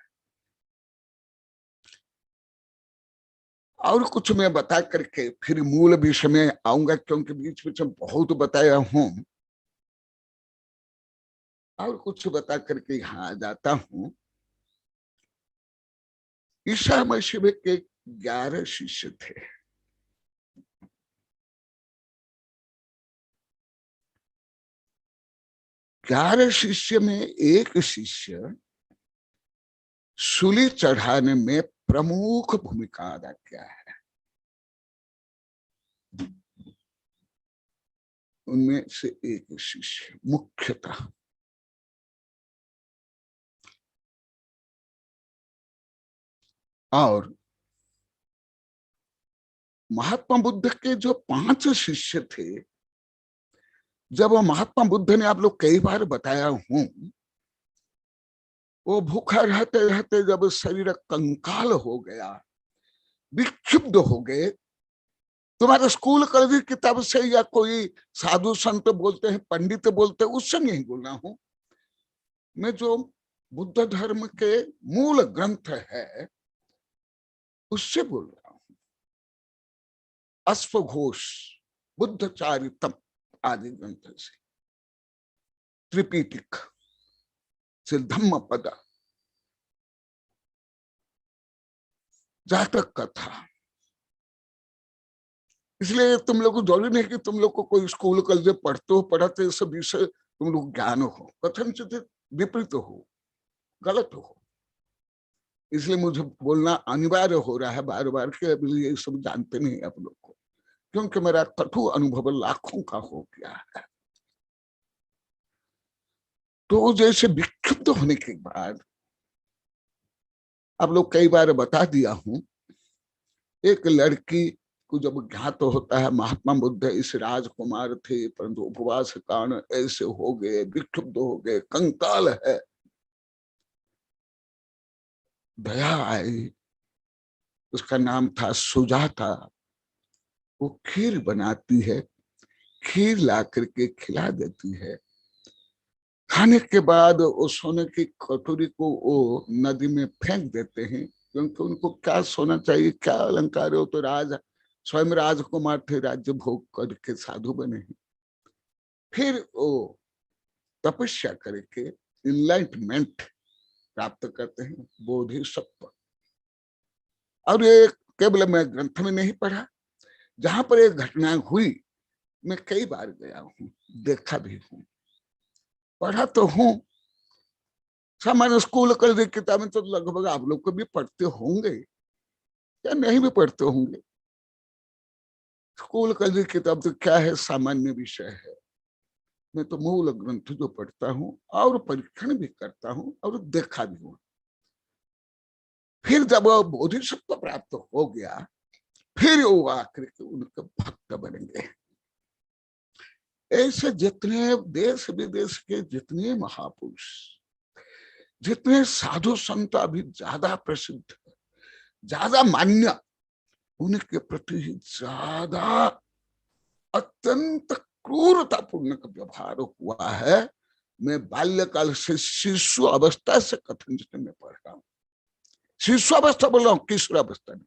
और कुछ मैं बता करके फिर मूल विषय में आऊंगा, क्योंकि बीच बीच में बहुत बताया हूं। और कुछ बता करके यहां आ जाता हूं। ईसा मसीह के 11 शिष्य थे। ग्यारह शिष्य में एक शिष्य सूली चढ़ाने में प्रमुख भूमिका अदा किया है। उनमें से एक शिष्य मुख्यतः और महात्मा बुद्ध के जो 5 शिष्य थे, जब महात्मा बुद्ध ने, आप लोग कई बार बताया हूं, वो भूखा रहते रहते जब शरीर कंकाल हो गया, विक्षुब्ध हो गए, तुम्हारे स्कूल कॉलेज किताब से या कोई साधु संत बोलते हैं, पंडित बोलते हैं, उससे नहीं बोलना हूं मैं, जो बुद्ध धर्म के मूल ग्रंथ है उससे बोल रहा हूं। अश्वघोष, बुद्ध चारितम आदि ग्रंथ से, त्रिपीटिक से, धम्म पद, जातक कथा। इसलिए तुम लोग को जरूरी नहीं कि तुम लोग को कोई स्कूल कॉलेज पढ़ते हो, पढ़ाते सब विषय तुम लोग ज्ञान हो, कथन से विपरीत हो, गलत हो। इसलिए मुझे बोलना अनिवार्य हो रहा है बार बार कि अभी ये सब जानते नहीं आप लोग को, क्योंकि मेरा कटु अनुभव लाखों का हो गया है। तो जैसे विक्षुब्ध होने के बाद, आप लोग कई बार बता दिया हूं, एक लड़की को जब ज्ञात होता है महात्मा बुद्ध इस राजकुमार थे, परंतु उपवास के कारण ऐसे हो गए, विक्षुब्ध हो गए, कंकाल है, दया आई। उसका नाम था सुजाता। वो खीर बनाती है, खीर ला करके खिला देती है। खाने के बाद वो सोने की कटोरी को वो नदी में फेंक देते हैं, क्योंकि उनको क्या सोना चाहिए, क्या अलंकार हो, तो स्वयं राजकुमार थे, राज्य भोग करके साधु बने हैं। फिर वो तपस्या करके इनलाइटमेंट प्राप्त करते हैं, बोधिसत्व। और ये केवल मैं ग्रंथ में नहीं पढ़ा, जहां पर एक घटना हुई मैं कई बार गया हूं, देखा भी हूं, पढ़ा तो हूं। सामान्य स्कूल कॉलेज की किताबें तो लगभग आप लोग को भी पढ़ते होंगे या नहीं भी पढ़ते होंगे। स्कूल कॉलेज की किताब तो क्या है, सामान्य विषय है। मैं तो मूल ग्रंथ जो पढ़ता हूं और परीक्षण भी करता हूं और देखा भी हूं। फिर जब बोधिसत्व प्राप्त हो गया, फिर वो आकर के उनके भक्त बनेंगे। ऐसे जितने देश विदेश के जितने महापुरुष, जितने साधु संत अभी ज्यादा प्रसिद्ध, ज्यादा मान्य, उनके प्रति ज्यादा अत्यंत क्रूरतापूर्ण व्यवहार हुआ है। मैं बाल्यकाल से शिशु अवस्था से कथन जितने में पढ़ रहा हूं, शिशु अवस्था बोल रहा हूं, किशोर अवस्था नहीं,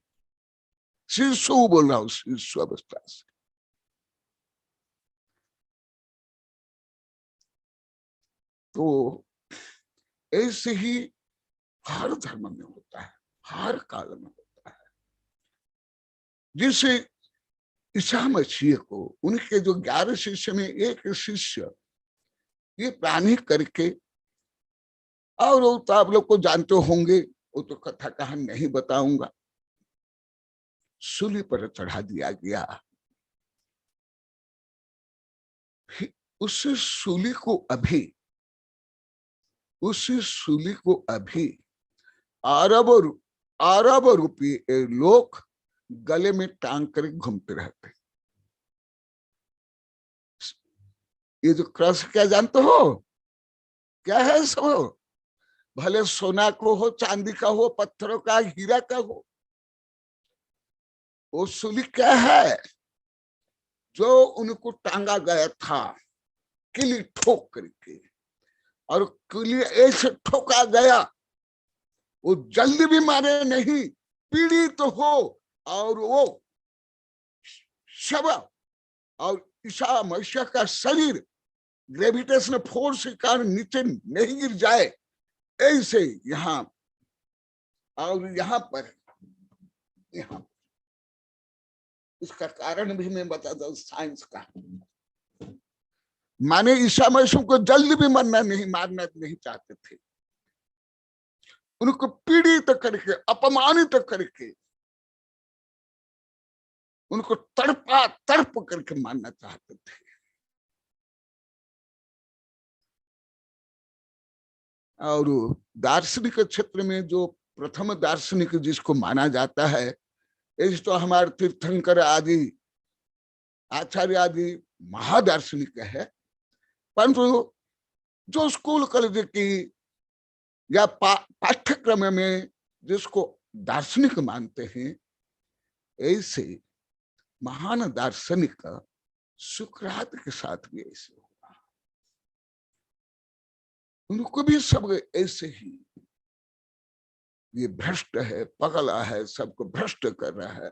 शिशु बोल रहा हूं, शिशु अवस्था से। तो ऐसे ही हर धर्म में होता है, हर काल में होता है। जिसे ईसा मसीह को उनके जो 11 शिष्य में एक शिष्य ये प्राणी करके, और वो तो आप लोग को जानते होंगे, वो तो कथा कहानी नहीं बताऊंगा, सूली पर चढ़ा दिया गया। उस सूली को अभी अरब रुपये लोग गले में टांग कर घूमते रहते। ये जो क्रॉस क्या जानते हो क्या है? सब भले सोना को हो, चांदी का हो, पत्थरों का, हीरा का हो, वो सूली क्या है? जो उनको टांगा गया था किली ठोक करके, और किली ऐसे ठोका गया वो जल्दी भी मारे नहीं, पीड़ित तो हो, और वो शव और ईसा मसीह का शरीर ग्रेविटेशन फोर्स के कारण नीचे नहीं गिर जाए, ऐसे यहाँ और यहाँ पर, यहाँ इसका कारण भी मैं बताता हूँ साइंस का। माने ईसा मसीह को जल्दी भी मारना नहीं चाहते थे, उनको पीड़ित करके, अपमानित करके, उनको तड़प करके मारना चाहते थे। और दार्शनिक क्षेत्र में जो प्रथम दार्शनिक जिसको माना जाता है, इस तो हमारे तीर्थंकर आदि, आचार्य आदि महादार्शनिक है, परंतु जो स्कूल कॉलेज की या पाठ्यक्रम में जिसको दार्शनिक मानते हैं, ऐसे महान दार्शनिक सुकरात के साथ भी ऐसे होगा। उनको भी सब ऐसे ही, ये भ्रष्ट है, पगला है, सबको भ्रष्ट कर रहा है,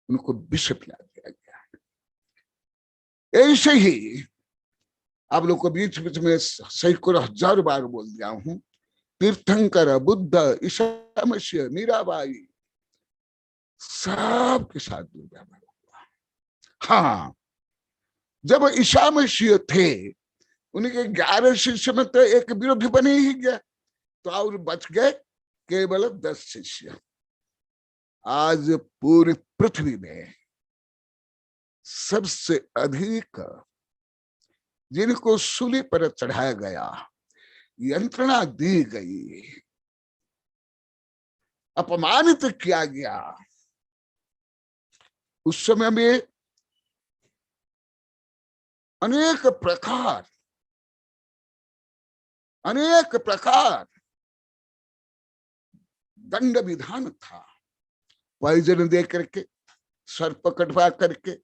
उनको विष पिला दिया गया है। ऐसे ही आप लोग को बीच बीच में सैकड़ों हजार बार बोल दिया हूं, तीर्थंकर, बुद्ध, ईसा मसीह, मीराबाई, सबके साथ दुर्व्यवहार हुआ। हाँ, जब ईसा मसीह थे, उनके 11 शिष्य में तो एक विरोधी बने ही गया, तो और बच गए केवल 10 शिष्य। आज पूरी पृथ्वी में सबसे अधिक जिनको सूली पर चढ़ाया गया, यंत्रणा दी गई, अपमानित किया गया, उस समय में अनेक प्रकार दंड विधान था। पॉइजन दे करके, सर्प कटवा करके,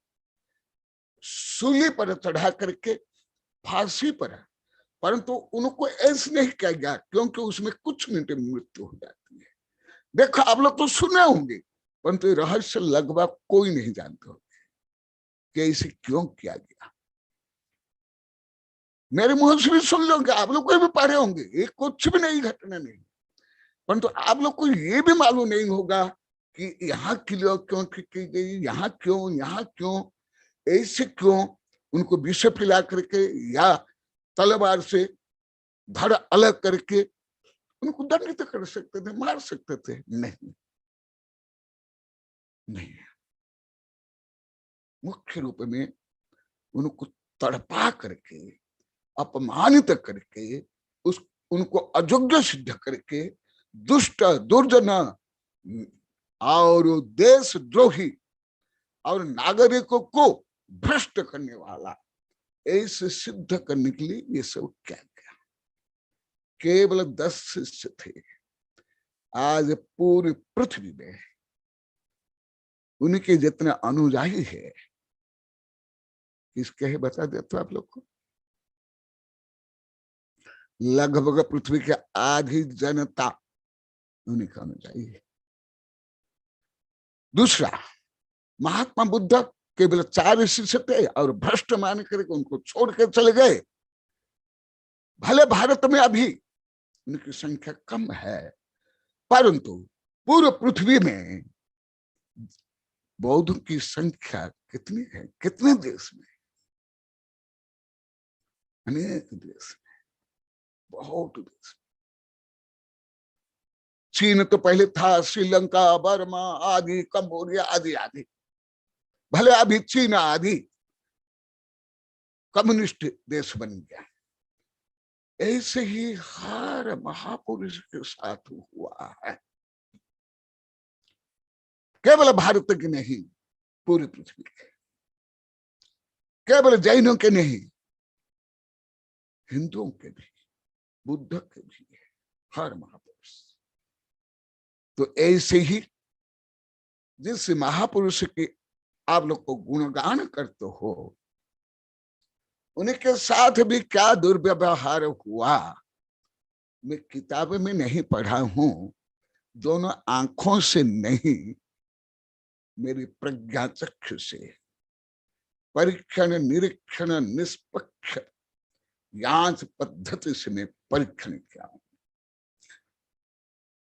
सूली पर चढ़ा करके, फांसी पर, परंतु उनको ऐसे नहीं किया गया क्योंकि उसमें कुछ मिनट में मृत्यु हो जाती है। देखो आप लोग तो सुने होंगे, परंतु रहस्य लगभग कोई नहीं जानते होंगे कि इसे क्यों किया गया। मेरे मुंह से भी सुन लोगे, आप लोग को भी पढ़े होंगे, ये कुछ भी नई घटना नहीं, परंतु आप लोग को ये भी मालूम नहीं होगा कि यहाँ क्यों की गई, यहाँ क्यों, ऐसे क्यों उनको विष पिला करके या तलवार से धड़ अलग करके उनको दंडित कर सकते थे, मार सकते थे। नहीं, मुख्य रूप में उनको तड़पा करके, अपमानित करके, उनको अयोग्य सिद्ध करके, दुष्ट, दुर्जन और देशद्रोही और नागरिकों को भ्रष्ट करने वाला, ऐसे सिद्ध करने के लिए ये सब क्या गया। केवल 10 शिष्य थे। आज पूरी पृथ्वी में उनके जितने अनुयायी है, किसके है बता देते आप लोग को? लगभग पृथ्वी के आधी जनता उन्हीं का अनुयायी है। दूसरा, महात्मा बुद्ध केवल 4 शिष्य थे और भ्रष्ट मान करके उनको छोड़ के चले गए। भले भारत में अभी उनकी संख्या कम है, परंतु पूरे पृथ्वी में बौद्धों की संख्या कितनी है? कितने देश में? अनेक देश में, बहुत देश में। चीन तो पहले था, श्रीलंका, बर्मा आदि, कंबोडिया आदि आदि। भले अभी चीन आदि कम्युनिस्ट देश बन गया। ऐसे ही हर महापुरुष के साथ हुआ है, केवल भारत के नहीं, पूरी पृथ्वी के, केवल जैनों के नहीं, हिंदुओं के भी, बुद्ध के भी, हर महापुरुष। तो ऐसे ही जिस महापुरुष के आप लोग को गुणगान करते हो, उनके साथ भी क्या दुर्व्यवहार हुआ, मैं किताब में नहीं पढ़ा हूं, दोनों आंखों से नहीं, मेरी प्रज्ञा चक्षु से परीक्षण, निरीक्षण, निष्पक्ष जांच पद्धति से मैं परीक्षण किया हूं।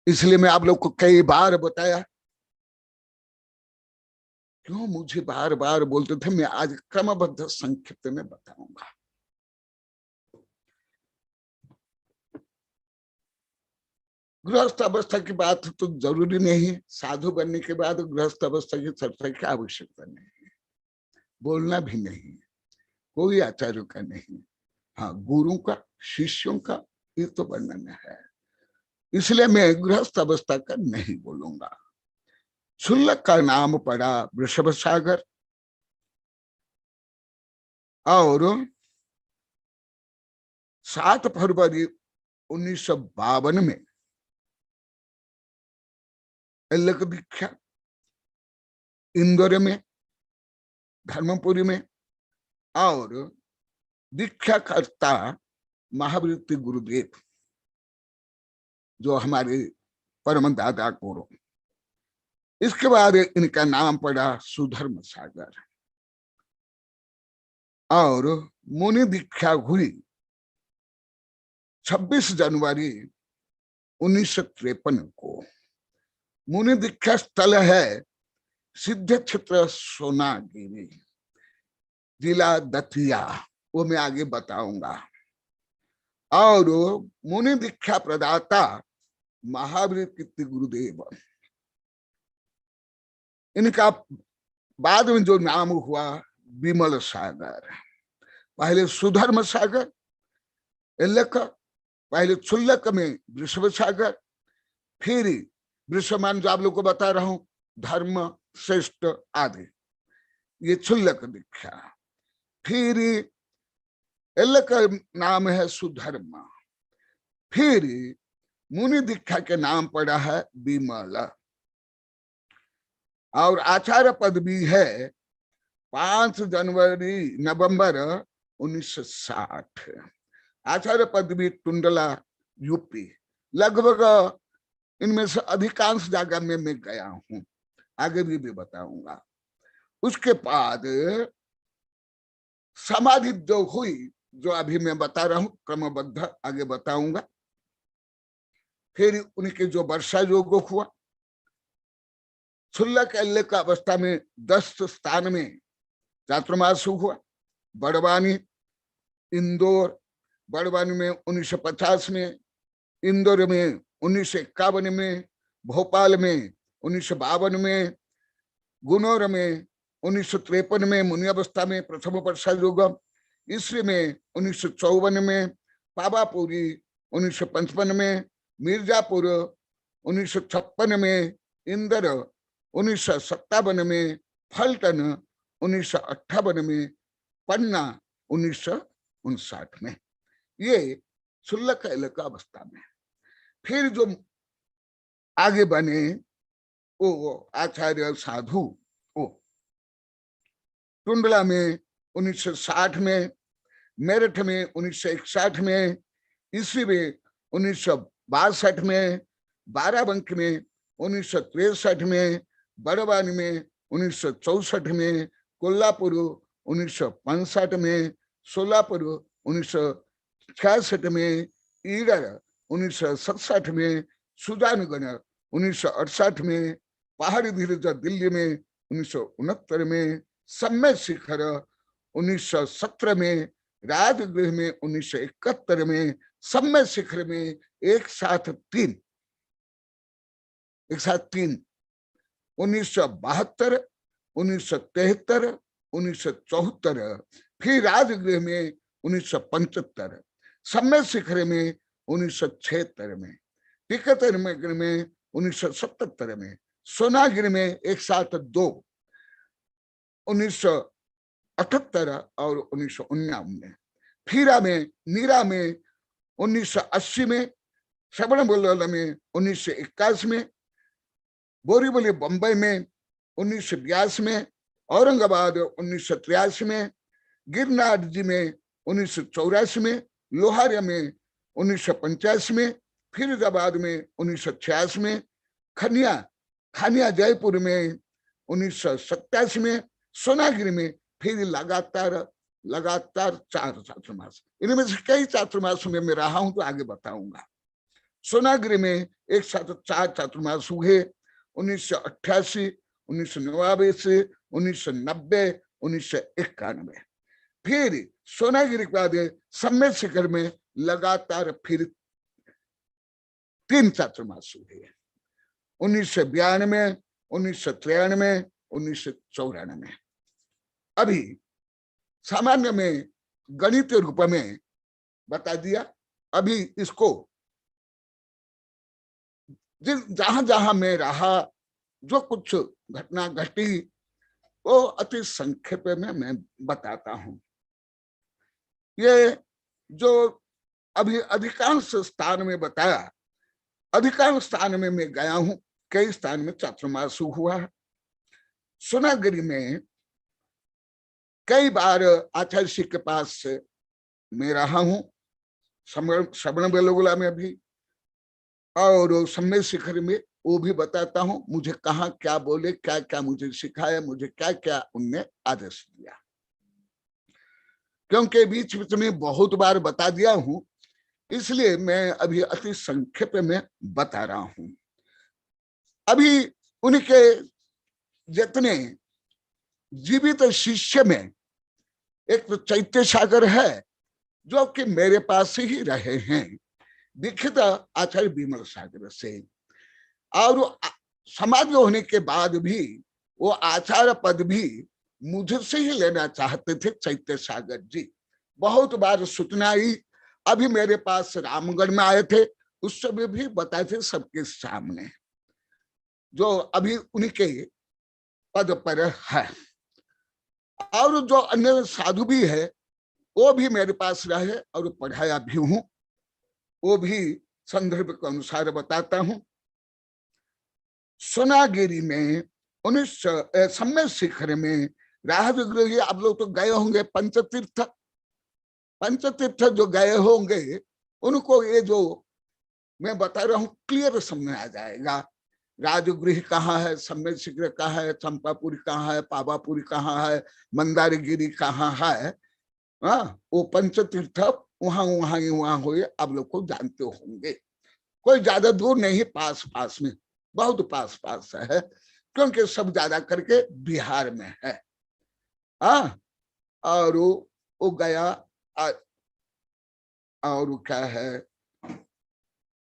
इसलिए मैं आप लोग को कई बार बताया। क्यों मुझे बार बार बोलते थे, मैं आज क्रमबद्ध संक्षिप्त में बताऊंगा। गृहस्थ अवस्था की बात तो जरूरी नहीं है, साधु बनने के बाद गृहस्थ अवस्था की चर्चा की आवश्यकता नहीं है, बोलना भी नहीं, कोई आचार्य का नहीं। हाँ, गुरु का, शिष्यों का ये तो वर्णन है, इसलिए मैं गृहस्थ अवस्था का नहीं बोलूंगा। शुल्लक का नाम पड़ा वृषभ सागर, और 7 फरवरी 1952 में तिलक दीक्षा इंदौर में, धर्मपुरी में, और दीक्षा करता महावृत्ति गुरुदेव जो हमारे परम दादा गुरु। इसके बाद इनका नाम पड़ा सुधर्म सागर, और मुनि दीक्षा हुई 26 जनवरी 1953 को। मुनि दीक्षा स्थल है सिद्ध क्षेत्र सोनागिरी, जिला दतिया, वो मैं आगे बताऊंगा। और मुनि दीक्षा प्रदाता महावीर कीर्ति गुरुदेव। इनका बाद में जो नाम हुआ विमल सागर, पहले सुधर्म सागर, पहले क्षुल्लक में वृषभ सागर, फिर वृषमान जो आप लोग को बता रहा हूं धर्म श्रेष्ठ आदि, ये क्षुल्लक दीक्षा। फिर एल का नाम है सुधर्मा। फिर मुनि दीक्षा के नाम पड़ा है विमल। और आचार्य पद भी है 5 नवंबर 1960। आचार्य पद भी टुंडला यूपी। लगभग इनमें से अधिकांश जगह में मैं गया हूं, आगे भी बताऊंगा। उसके बाद समाधि जो हुई, जो अभी मैं बता रहा हूं क्रमबद्ध, आगे बताऊंगा। फिर उनके जो वर्षा योग हुआ, क्षुल्लक एल्ले का अवस्था में 10 स्थान में चातुर्मास हुआ। बड़वानी, इंदौर, बड़वानी में 1950 में, इंदौर में 1951 में, भोपाल में 1952 में, गुनौर में 1953 में मुनि अवस्था में प्रथम वर्षा योग, इसरी में 1954 में, पावापुरी 1955 में, मिर्जापुर 1956 में, इंदर 1957 में, फलटन 1958 में, पन्ना 1959 में। ये क्षुल्लक एल्ले अवस्था में। फिर जो आगे बने वो आचार्य साधु, वो टुंडला में 1960 में, मेरठ में 1961 में, ईस्वी में 1962 में, बाराबंकी में 1963 में, बड़वानी में 1964 में, कोल्हापुर 1965 में, सोलापुर 1966 में, ईडर 1967 में, सुजानगढ़ 1968 में, पहाड़ी धीरज दिल्ली में 1969 में, सम्य शिखर 1917 में, राजगृह में 1971 में, सम्य शिखर में एक साथ तीन 1972, 1973, 1974, फिर राजगृह में 1975, सम्य शिखर में 1976 में, टिकतर में 1977 में, सोनागिरी में एक साथ 2, 1978 और 1999 में, फीरा में, नीरा में 1980 में, श्रवणबेलगोला में 1981 में, बोरीवली बंबई में 1982 में, औरंगाबाद 1983 में, गिरनार जी में 1984 में, लोहारिया में 1985 में, फिरोजाबाद में 1986 में, खानिया जयपुर में 1987 में, सोनागिरी में फिर लगातार 4 चातुर्मास। इनमें से कई चातुर्मास में मैं रहा हूं तो आगे बताऊंगा। सोनागिरी में एक साथ 4 चातुर्मास हुए, 1988, 1989, 1990, 1991। फिर सोनागिरी के बाद सम्य शिखर में लगातार फिर 3 चातुर्मास हुए, 1992, 1993, 1994। अभी सामान्य में गणित रूप में बता दिया। अभी इसको जहां जहां मैं रहा, जो कुछ घटना घटी, वो अति संक्षेप में मैं बताता हूं। ये जो अभी अधिकांश स्थान में बताया, अधिकांश स्थान में मैं गया हूं, कई स्थान में चातुर्मास हुआ है। सोनागिरी में कई बार आचार्य जी के पास मैं रहा हूं, श्रवणबेलगोला में भी, और सम्य शिखर में वो भी बताता हूं मुझे कहाँ क्या बोले, क्या क्या मुझे सिखाया, मुझे क्या क्या उनने आदेश दिया। क्योंकि बीच बीच में बहुत बार बता दिया हूं, इसलिए मैं अभी अति संक्षेप में बता रहा हूं। अभी उनके जितने जीवित शिष्य में एक तो चैत्य सागर है, जो कि मेरे पास ही रहे हैं, दीक्षित आचार्य विमल सागर से, और समाधि होने के बाद भी वो आचार्य पद भी मुझसे ही लेना चाहते थे चैत्य सागर जी। बहुत बार सूचना आई, अभी मेरे पास रामगढ़ में आए थे, उस समय भी बताए थे सबके सामने, जो अभी उनके पद पर है। और जो अन्य साधु भी है वो भी मेरे पास रहे और पढ़ाया भी हूं, वो भी संदर्भ के अनुसार बताता हूं। सोनागिरी में 19 सम्मेद शिखर में राजगृह, आप लोग तो गए होंगे पंचतीर्थ, पंचतीर्थ जो गए होंगे उनको ये जो मैं बता रहा हूं क्लियर समझ आ जाएगा। राजगृह कहाँ है, सम्मेद शिखर कहाँ है, चंपापुरी कहाँ है, पावापुरी कहाँ है, मंदारगिरी कहाँ है, वो पंचतीर्थ वहां हुए, आप लोग को जानते होंगे। कोई ज्यादा दूर नहीं, पास पास में, बहुत पास पास है, क्योंकि सब ज्यादा करके बिहार में है। और वो गया और क्या है,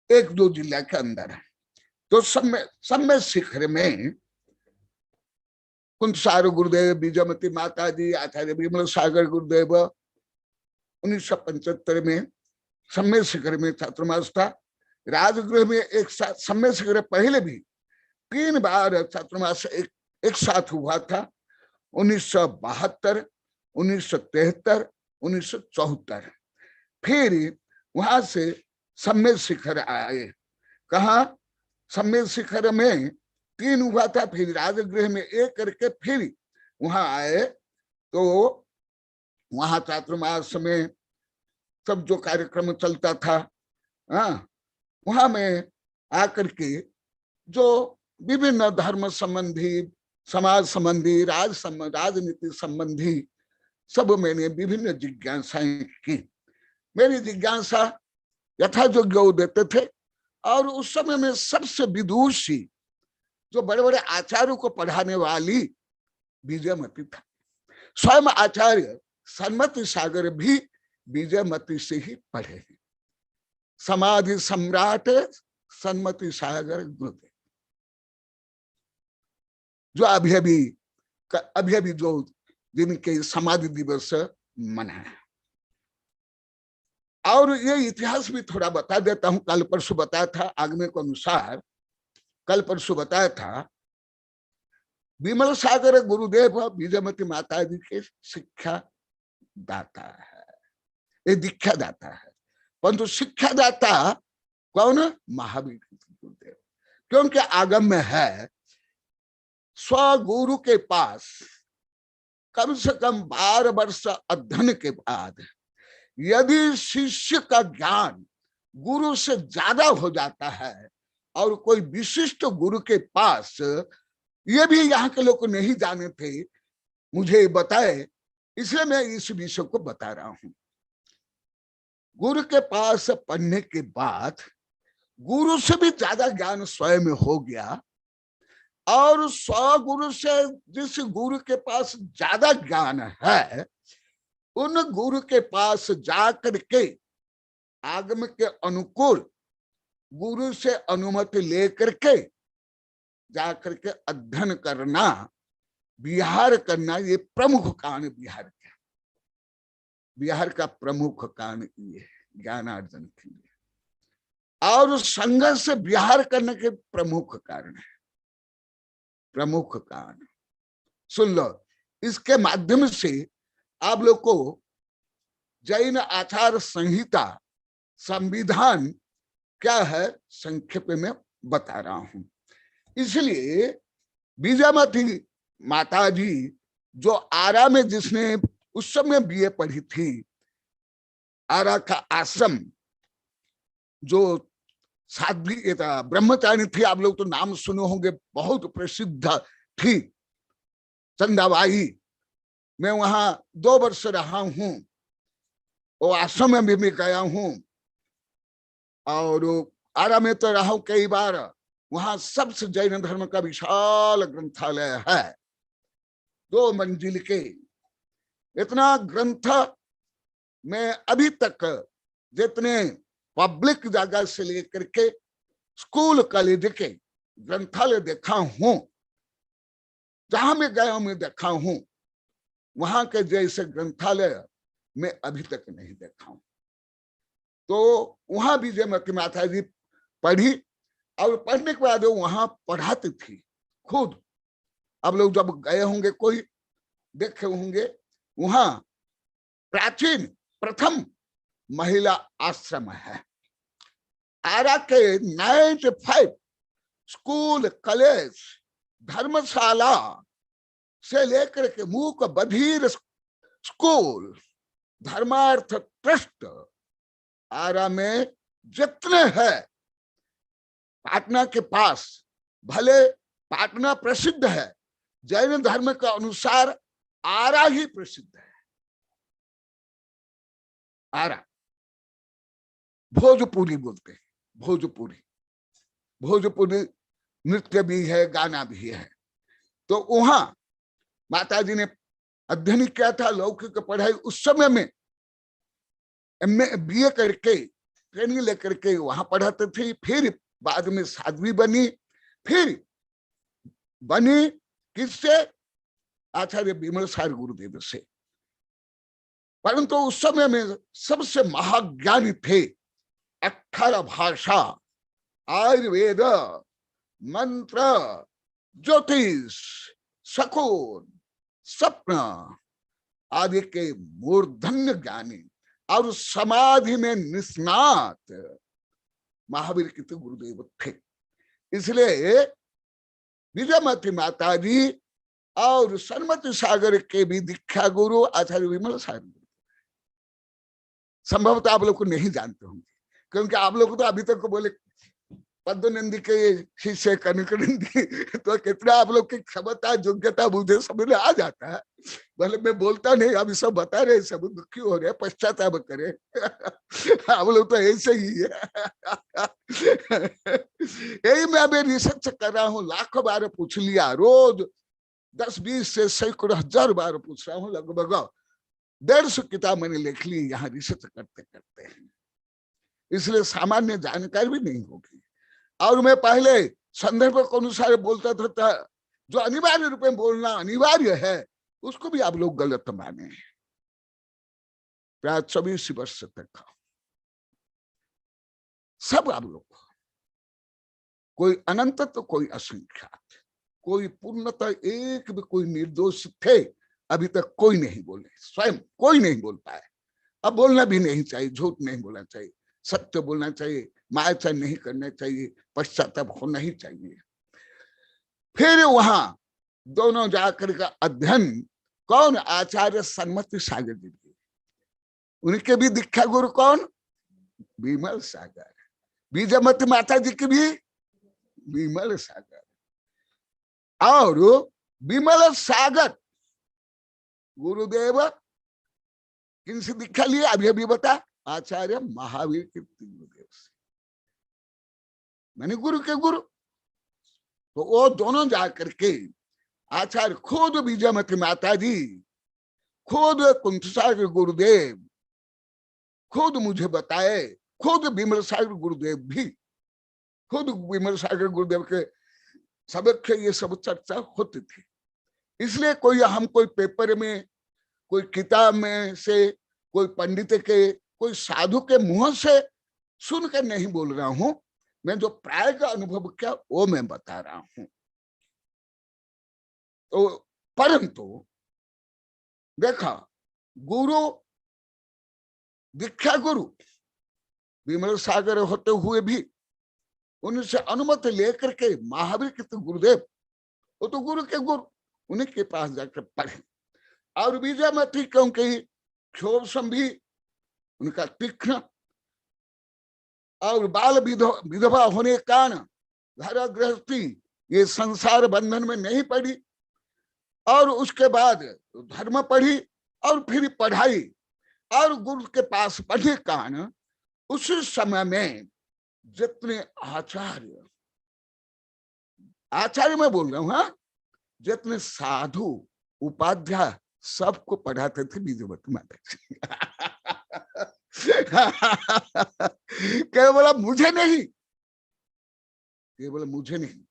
1-2 जिला के अंदर है। तो सम्मेद शिखर में कुंसार गुरुदेव, बीजामती माता जी, आचार्य विमल सागर गुरुदेव 1975 में सम्मेद शिखर में छात्रमास था। राजगृह में एक साथ सम्मेद शिखर पहले भी 3 बार छात्रमास एक साथ हुआ था, 1972, 1973, 1974। फिर वहां से सम्मेद शिखर आए। कहा सम्मेद शिखर में 3 हुआ था, फिर राजगृह में 1 करके फिर वहां आए। तो वहां चातुर्मास में सब जो कार्यक्रम चलता था, वहां में आकर के जो विभिन्न धर्म संबंधी, समाज संबंधी, राजनीति संबंधी सब मैंने विभिन्न जिज्ञासाएं की। मेरी जिज्ञासा यथायोग्य देते थे। और उस समय में सबसे विदुषी जो बड़े बड़े आचार्यों को पढ़ाने वाली बीजामती था। स्वयं आचार्य सन्मति सागर भी बीजामती से ही पढ़े हैं। समाधि सम्राट सन्मति सागर गुरुदेव, जो अभी अभी जो जिनके समाधि दिवस मनाया। और ये इतिहास भी थोड़ा बता देता हूं। कल परसों बताया था, आगमे के अनुसार कल परसों बताया था, विमल सागर गुरुदेव बीजामती माता जी के शिक्षा दाता है, ये दीक्षा दाता है। परंतु शिक्षा दाता कौन? महावीर गुरुदेव। क्योंकि आगम में है, स्वगुरु के पास कम से कम 12 वर्ष अध्ययन के बाद यदि शिष्य का ज्ञान गुरु से ज्यादा हो जाता है और कोई विशिष्ट गुरु के पास, ये भी यहाँ के लोग नहीं जाने थे, मुझे बताए, इसलिए मैं इस विषय को बता रहा हूं। गुरु के पास पढ़ने के बाद गुरु से भी ज्यादा ज्ञान स्वयं में हो गया, और स्वगुरु से जिस गुरु के पास ज्यादा ज्ञान है, उन गुरु के पास जाकर के आगम के अनुकूल गुरु से अनुमति लेकर के जाकर के अध्ययन करना, विहार करना, ये प्रमुख कारण बिहार का प्रमुख कारण ये ज्ञानार्जन के लिए। और संघर्ष से विहार करने के प्रमुख कारण है, प्रमुख कारण सुन लो। इसके माध्यम से आप लोग को जैन आचार संहिता, संविधान क्या है संक्षेप में बता रहा हूं। इसलिए बीजामती माता जी जो आरा में, जिसने उस समय बीए पढ़ी थी, आरा का आश्रम जो साध्वी ब्रह्मचारी थी, आप लोग तो नाम सुने होंगे, बहुत प्रसिद्ध थी, चंदाबाई। मैं वहां 2 वर्ष रहा हूं, वो आश्रम में भी गया हूं, और आरा में तो रहा हूं कई बार। वहां सबसे जैन धर्म का विशाल ग्रंथालय है, 2 मंजिल के। इतना ग्रंथ मैं अभी तक जितने पब्लिक जगह से लेकर के स्कूल कॉलेज के ग्रंथालय देखा हूं, जहां मैं गया मैं देखा हूं, वहां के जैसे ग्रंथालय मैं अभी तक नहीं देखा हूं। तो वहां भी बीजामती माता जी पढ़ी, और पढ़ने के बाद वहां पढ़ाती थी खुद। अब लोग जब गए होंगे कोई देखे होंगे, वहां प्राचीन प्रथम महिला आश्रम है। आरा के 95 स्कूल, कॉलेज, धर्मशाला से लेकर के मूक बधिर स्कूल, धर्मार्थ ट्रस्ट आरा में जितने हैं, पाटना के पास, भले पाटना प्रसिद्ध है, जैन धर्म के अनुसार आरा ही प्रसिद्ध है। आरा भोजपुरी बोलते हैं, भोजपुरी, भोजपुरी नृत्य भी है, गाना भी है। तो वहां माता जी ने अध्ययन किया था, लौकिक पढ़ाई उस समय में MA BA करके ट्रेनिंग लेकर के वहां पढ़ाते थे। फिर बाद में साध्वी बनी, फिर बनी किससे? आचार्य विमल सागर गुरुदेव से। परंतु उस समय में सबसे महाज्ञानी थे। 18 भाषा, आयुर्वेद, मंत्र, ज्योतिष, शकुन, स्वप्न आदि के मूर्धन्य ज्ञानी और समाधि में निष्णात महावीर के तो गुरुदेव थे। इसलिए विजयमती माता जी और सन्मति सागर के भी दीक्षा गुरु आचार्य विमल सागर। संभवतः आप लोग को नहीं जानते होंगे, क्योंकि आप लोग तो अभी तक बोले पद्मनंदी के शिष्य कनकनंदी, तो कितना आप लोग की क्षमता योग्यता मुझे समझ में आ जाता है। भले मैं बोलता नहीं, अभी सब बता रहे, सब दुखी हो रहे, पश्चाताप करे। आप लोग तो ऐसे ही है। यही मैं अभी रिसर्च कर रहा हूँ, लाखों बार पूछ लिया, रोज 10-20 से सैकड़ों हजार बार पूछ रहा हूँ, लगभग 150 किताब मैंने लिख ली यहाँ रिसर्च करते करते। इसलिए सामान्य जानकारी भी नहीं होगी। और मैं पहले संदर्भ के अनुसार बोलता था, जो अनिवार्य रूप में बोलना अनिवार्य है उसको भी आप लोग गलत माने। प्राय 24 वर्ष तक सब आप लोग, कोई अनंत तो कोई असंख्यात, कोई पूर्णतः एक भी कोई निर्दोष थे, अभी तक कोई नहीं बोले, स्वयं कोई नहीं बोल पाए। अब बोलना भी नहीं चाहिए, झूठ नहीं बोलना चाहिए, सत्य बोलना चाहिए, मायाचार नहीं करना चाहिए, पश्चाताप होना ही चाहिए। फिर वहां दोनों जाकर का अध्ययन कौन? आचार्य सन्मति सागर जी की, उनके भी दीक्षा गुरु कौन? विमल सागर। बीजमती माता जी की भी विमल सागर। और विमल सागर गुरुदेव किनसे दीक्षा लिए? अभी अभी बता, आचार्य महावीर के गुरुदेव से, मैंने गुरु के गुरु। तो वो दोनों जाकर के आचार्य खुद बीजमती माता जी, खुद कुंठ सागर गुरुदेव, खुद मुझे बताए, खुद विमल सागर गुरुदेव भी, खुद विमल सागर गुरुदेव के सबक ये सब चर्चा होती थी। इसलिए कोई हम कोई पेपर में, कोई किताब में से, कोई पंडित के, कोई साधु के मुंह से सुनकर नहीं बोल रहा हूं, मैं जो प्राय का अनुभव किया वो मैं बता रहा हूं। तो परंतु देखा, गुरु दीक्षा गुरु विमल सागर होते हुए भी उनसे अनुमति लेकर के महावीर के तो गुरुदेव, वो तो गुरु के गुरु, उन्हीं के पास जाकर पढ़े। और विजयमती क्योंकि क्षोभ भी उनका तीक्ष्ण, और बाल विधवा होने के कारण घर गृहस्थी ये संसार बंधन में नहीं पड़ी, और उसके बाद धर्म पढ़ी और फिर पढ़ाई और गुरु के पास पढ़ने के कारण उसी समय में जितने आचार्य, आचार्य मैं बोल रहा हूं, हाँ, जितने साधु उपाध्याय सबको पढ़ाते थे बीजमती माता जी। केवल मुझे नहीं, केवल मुझे नहीं,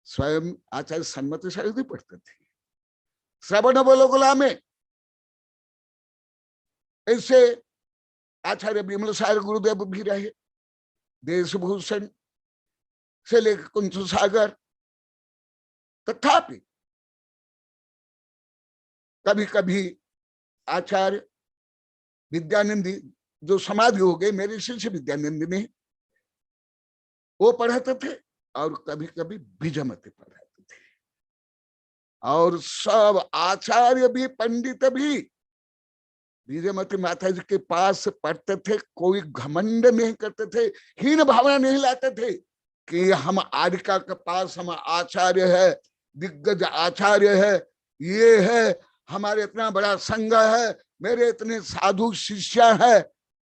स्वयं आचार्य सन्मति सागर भी पढ़ते थे। श्रवण बेलगोला में ऐसे आचार्य विमल सागर गुरुदेव भी रहे, देशभूषण से लेकर कुंठ सागर। तथापि कभी कभी आचार्य विद्यानंदी जो समाधि हो गए मेरे शिष्य विद्यानंदी ने, वो पढ़ाते थे, और कभी कभी बीजमती पढ़ाते थे। और सब आचार्य भी पंडित भी बीजमती माता जी के पास पढ़ते थे। कोई घमंड नहीं करते थे, हीन भावना नहीं लाते थे कि हम आरिका के पास हम आचार्य है, दिग्गज आचार्य है, ये है, हमारे इतना बड़ा संघ है, मेरे इतने साधु शिष्य है।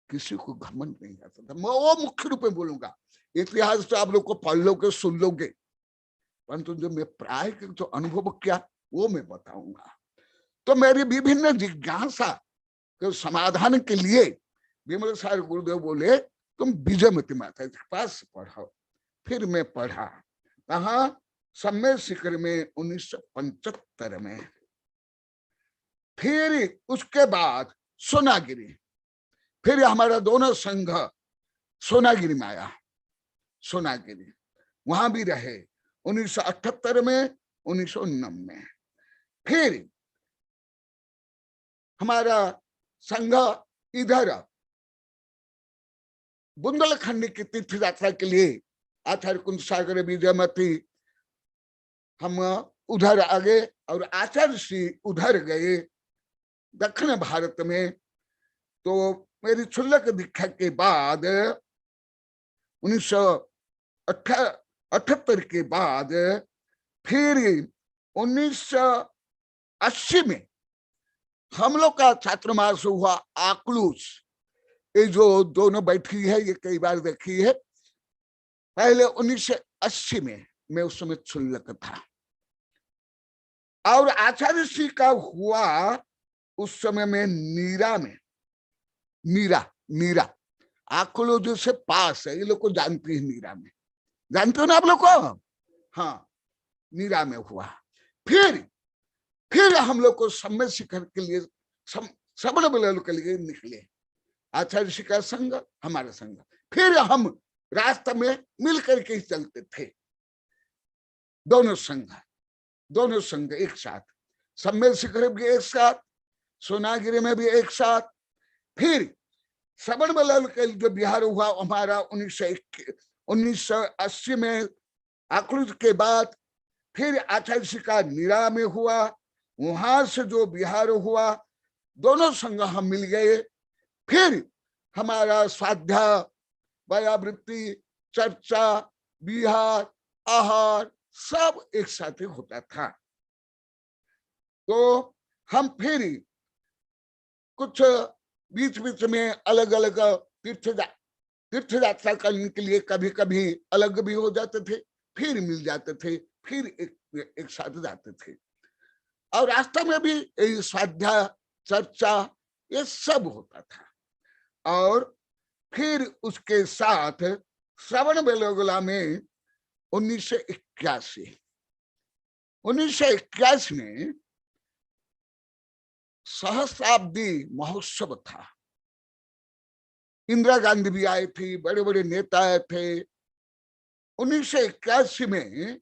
किसी को घमंड नहीं आता था। मैं वो मुख्य रूप में बोलूंगा, इतिहास तो आप लोग को पढ़ लोगे सुन लोगे, परंतु जो मैं प्रायिक जो अनुभव किया वो मैं बताऊंगा। तो मेरी विभिन्न जिज्ञासा के समाधान के लिए विमल सागर गुरुदेव बोले तुम बीजमती माता जी के पास पढ़ो। फिर मैं पढ़ा, कहा सम्मेद शिखर में 1975 में। फिर उसके बाद सोनागिरी, फिर हमारा दोनों संघ सोनागिरी में आया। सोनागिरी वहां भी रहे 1978 में, 1989 में। फिर हमारा संघ इधर बुंदेलखंड की तीर्थ यात्रा के लिए आचार्य कुंज सागर बीजमती हम उधर आ गए, और आचार्य श्री उधर गए दक्षिण भारत में। तो मेरी क्षुल्लक दीक्षा के बाद 1978 के बाद फिर 1980 में हम लोग का छात्रमास हुआ आकलूस। ये जो दोनों बैठी है ये कई बार देखी है। पहले 1980 में मैं उस समय क्षुल्लक था, और आचार्य श्री का हुआ उस समय में नीरा में। नीरा आकलो से पास है, ये लोग को जानती है। नीरा में जानते हो ना आप लोग को? हाँ, नीरा में हुआ। फिर हम लोग को सम्मेद शिखर के लिए श्रवण बेला के लिए निकले, आचार्य श्री का संघ, हमारा संघ। फिर हम रास्ते में मिल करके ही चलते थे, दोनों संघ एक साथ। सम्मेद शिखर भी एक साथ, सोनागिरी में भी एक साथ। फिर श्रवण बेला के जो बिहार हुआ हमारा 1980 में आकलूज के बाद, फिर आचार्य श्री का नीरा में हुआ। वहां से जो बिहार हुआ दोनों संघ हम मिल गए। फिर हमारा स्वाध्याय, व्यावृत्ति, चर्चा, बिहार, आहार सब एक साथ होता था। तो हम फिर कुछ बीच में अलग अलग तीर्थ यात्रा करने के लिए कभी कभी अलग भी हो जाते थे, फिर मिल जाते थे, फिर एक साथ जाते थे। और रास्ता में भी स्वाध्याय, चर्चा ये सब होता था। और फिर उसके साथ श्रवण बेलगोला में 1981 में सहस्राब्दी महोत्सव था। इंदिरा गांधी भी आए थे, बड़े बड़े नेता आए थे। 1981 में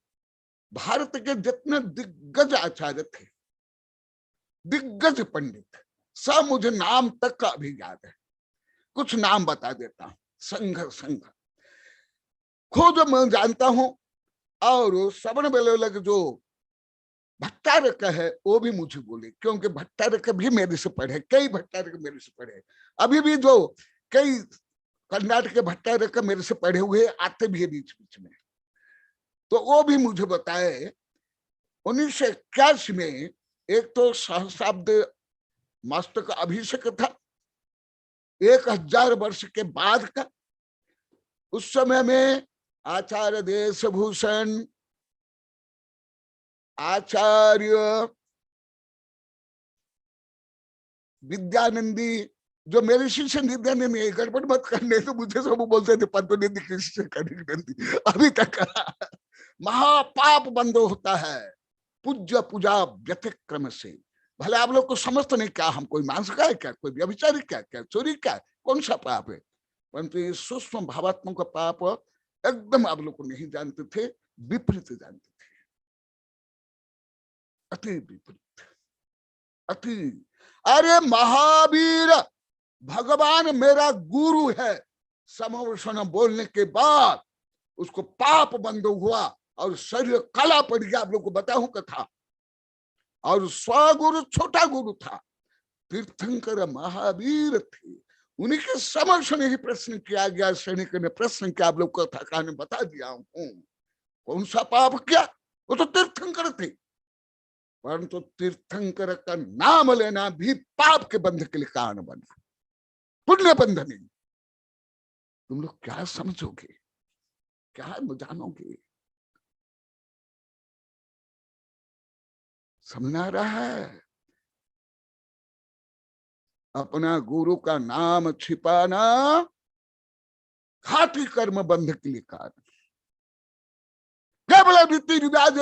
भारत के जितने दिग्गज आचार्य थे, दिग्गज पंडित, सब मुझे नाम तक का अभी याद है। कुछ नाम बता देता हूं। संघ खुद मैं जानता हूं, और श्रवण बेला जो भट्टारक है वो भी मुझे बोले, क्योंकि भट्टारक भी मेरे से पढ़े, कई भट्टारक मेरे से पढ़े। अभी भी जो कई कर्नाटक के भट्टारक मेरे से पढ़े हुए आते भी है बीच में। तो वो भी मुझे बताए 1981 में एक तो सहस्राब्द मस्तक अभिषेक था, 1000 वर्ष के बाद का। उस समय में आचार्य देशभूषण, आचार्य विद्यानंदी, जो मेरे शिष्य विद्यानंदी, गड़बड़ मत करने तो मुझे सब बोलते थे पद्मनिधि कृष्ण कनिष्ठ। अभी तक महापाप बंद होता है पूज्य पूजा व्यतिक्रम से। भले आप लोग को समझते नहीं, क्या हम कोई मांस का है क्या, कोई व्यभिचारी क्या, क्या चोरी क्या, कौन सा पाप है, परंतु ये सूक्ष्म भावात्मक पाप एकदम आप लोग को नहीं जानते थे, विपरीत जानते थे, अति विपरीत। अति। अरे महावीर भगवान मेरा गुरु है, समवचन बोलने के बाद उसको पाप बंद हुआ और शरीर काला पड़ गया। आप लोग को बताऊं कथा। और स्वगुरु छोटा गुरु था, तीर्थंकर महावीर थे, उन्हीं के समक्ष ही प्रश्न किया गया। सैनिक ने प्रश्न किया, आप लोग को कथा कहानी बता दिया हूं। कौन सा पाप किया? वो तो तीर्थंकर थे, परंतु तीर्थंकर का नाम लेना भी पाप के बंध के लिए कारण बना, पुण्य बंध नहीं। तुम लोग क्या समझोगे, क्या जानोगे? समझ आ रहा है? अपना गुरु का नाम छिपाना घाती कर्म बंध के लिए कारण। केवल रीति रिवाज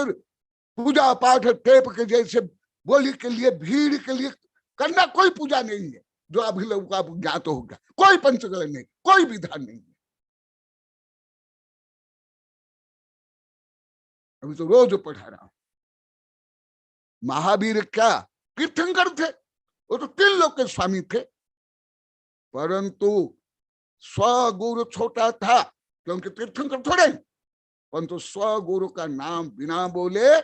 पूजा पाठ टेप के जैसे बोली के लिए, भीड़ के लिए करना कोई पूजा नहीं है जो अभी लोगों को ज्ञात हो गया। कोई पंचकल नहीं, कोई विधान नहीं है। अभी तो रोज पढ़ा रहा हूं। महावीर क्या तीर्थंकर थे, वो तो 3 लोक के स्वामी थे, परंतु स्वगुरु छोटा था, क्योंकि तीर्थंकर थोड़े, परंतु स्वगुरु का नाम बिना बोले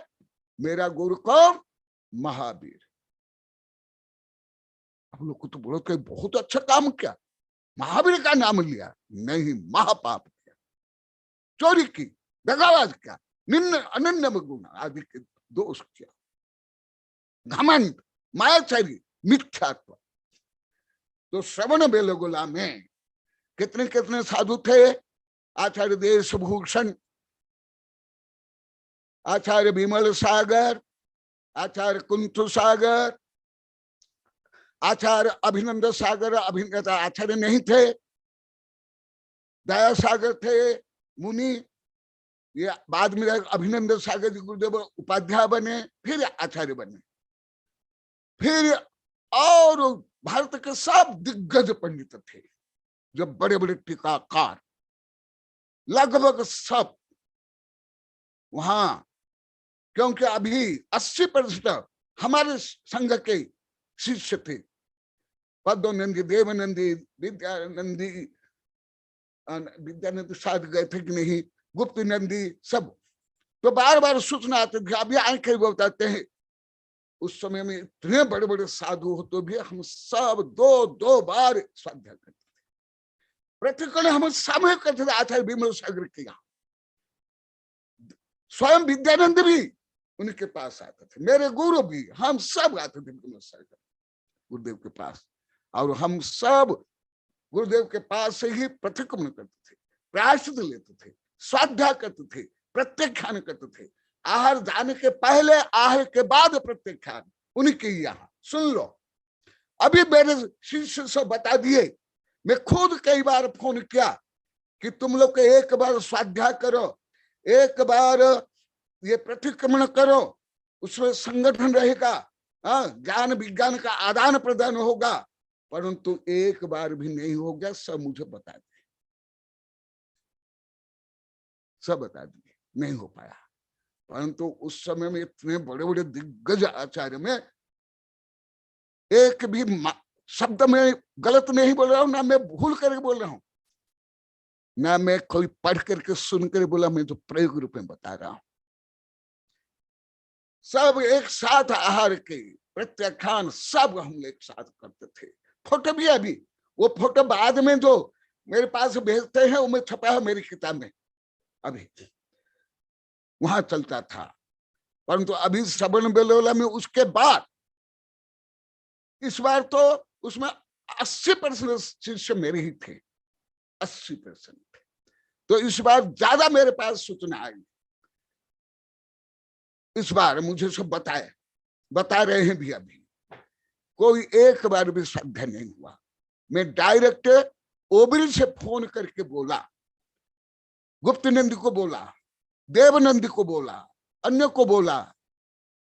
मेरा गुरु कौन? महावीर। हम लोग को तो बोलो कि बहुत अच्छा काम किया, महावीर का नाम लिया। नहीं, महापाप किया, चोरी की, दगाबाज किया, निम्न अनन्य गुण आदि के दोष किया, घमंड, मायाचारी, मिथ्यात्व। तो श्रवण बेलगोला में कितने कितने साधु थे? आचार्य देशभूषण, आचार्य विमल सागर, आचार्य कुंतु सागर, आचार्य अभिनंद सागर। अभिनंद आचार्य नहीं थे, दया सागर थे मुनि। ये बाद में अभिनंद सागर जी गुरुदेव उपाध्याय बने, फिर आचार्य बने। फिर और भारत के सब दिग्गज पंडित थे, जो बड़े बड़े टीकाकार, लगभग सब वहां। क्योंकि अभी 80% हमारे संघ के शिष्य थे। पद्मनंदी, देवनंदी, विद्यानंदी शायद गए थे कि नहीं, गुप्त नंदी, सब। तो बार बार सूचना आते थे। अभी आंखें बताते हैं, उस समय में इतने बड़े बड़े साधु हो तो भी हम सब 2-2 बार स्वाध्याय करते थे। प्रतिकूल हम सामूहिक करते थे। आचार्य विमल सागर के यहाँ स्वयं विद्यानंद भी उनके पास आते थे, मेरे गुरु भी, हम सब आते थे विमल सागर गुरुदेव के पास। और हम सब गुरुदेव के पास से ही प्रतिक्रमण करते थे, प्रायश्चित लेते थे, स्वाध्याय करते थे, प्रत्याख्यान करते थे। आहार जाने के पहले, आहार के बाद प्रत्याख्यान उनके यहाँ। सुन लो, अभी मेरे शिष्य से बता दिए। मैं खुद कई बार फोन किया कि तुम लोग के एक बार स्वाध्याय करो, एक बार ये प्रतिक्रमण करो, उसमें संगठन रहेगा, ज्ञान विज्ञान का आदान प्रदान होगा। परंतु एक बार भी नहीं हो गया। सब मुझे बता दिए, सब बता दिए, नहीं हो पाया। परंतु उस समय में इतने बड़े बड़े दिग्गज आचार्य में एक भी शब्द में गलत नहीं बोल रहा हूं, ना मैं भूल करके बोल रहा हूं, ना मैं कोई पढ़ करके सुन कर बोला, मैं तो प्रयोग रूप में बता रहा हूं। सब एक साथ आहार के प्रत्याख्यान सब हम एक साथ करते थे। फोटो भी अभी, वो फोटो बाद में जो मेरे पास भेजते हैं वो मैं छपा है मेरी किताब में, अभी वहां चलता था। परंतु अभी श्रवण बेलगोला में उसके बाद इस बार तो उसमें 80% शिष्य मेरे ही थे, 80%। तो इस बार ज्यादा मेरे पास सूचना आई। इस बार मुझे सब बता रहे हैं भी। अभी कोई एक बार भी श्रद्धा नहीं हुआ। मैं डायरेक्ट ओबरी से फोन करके बोला, गुप्त नंदी को बोला, देवनंदी को बोला, अन्य को बोला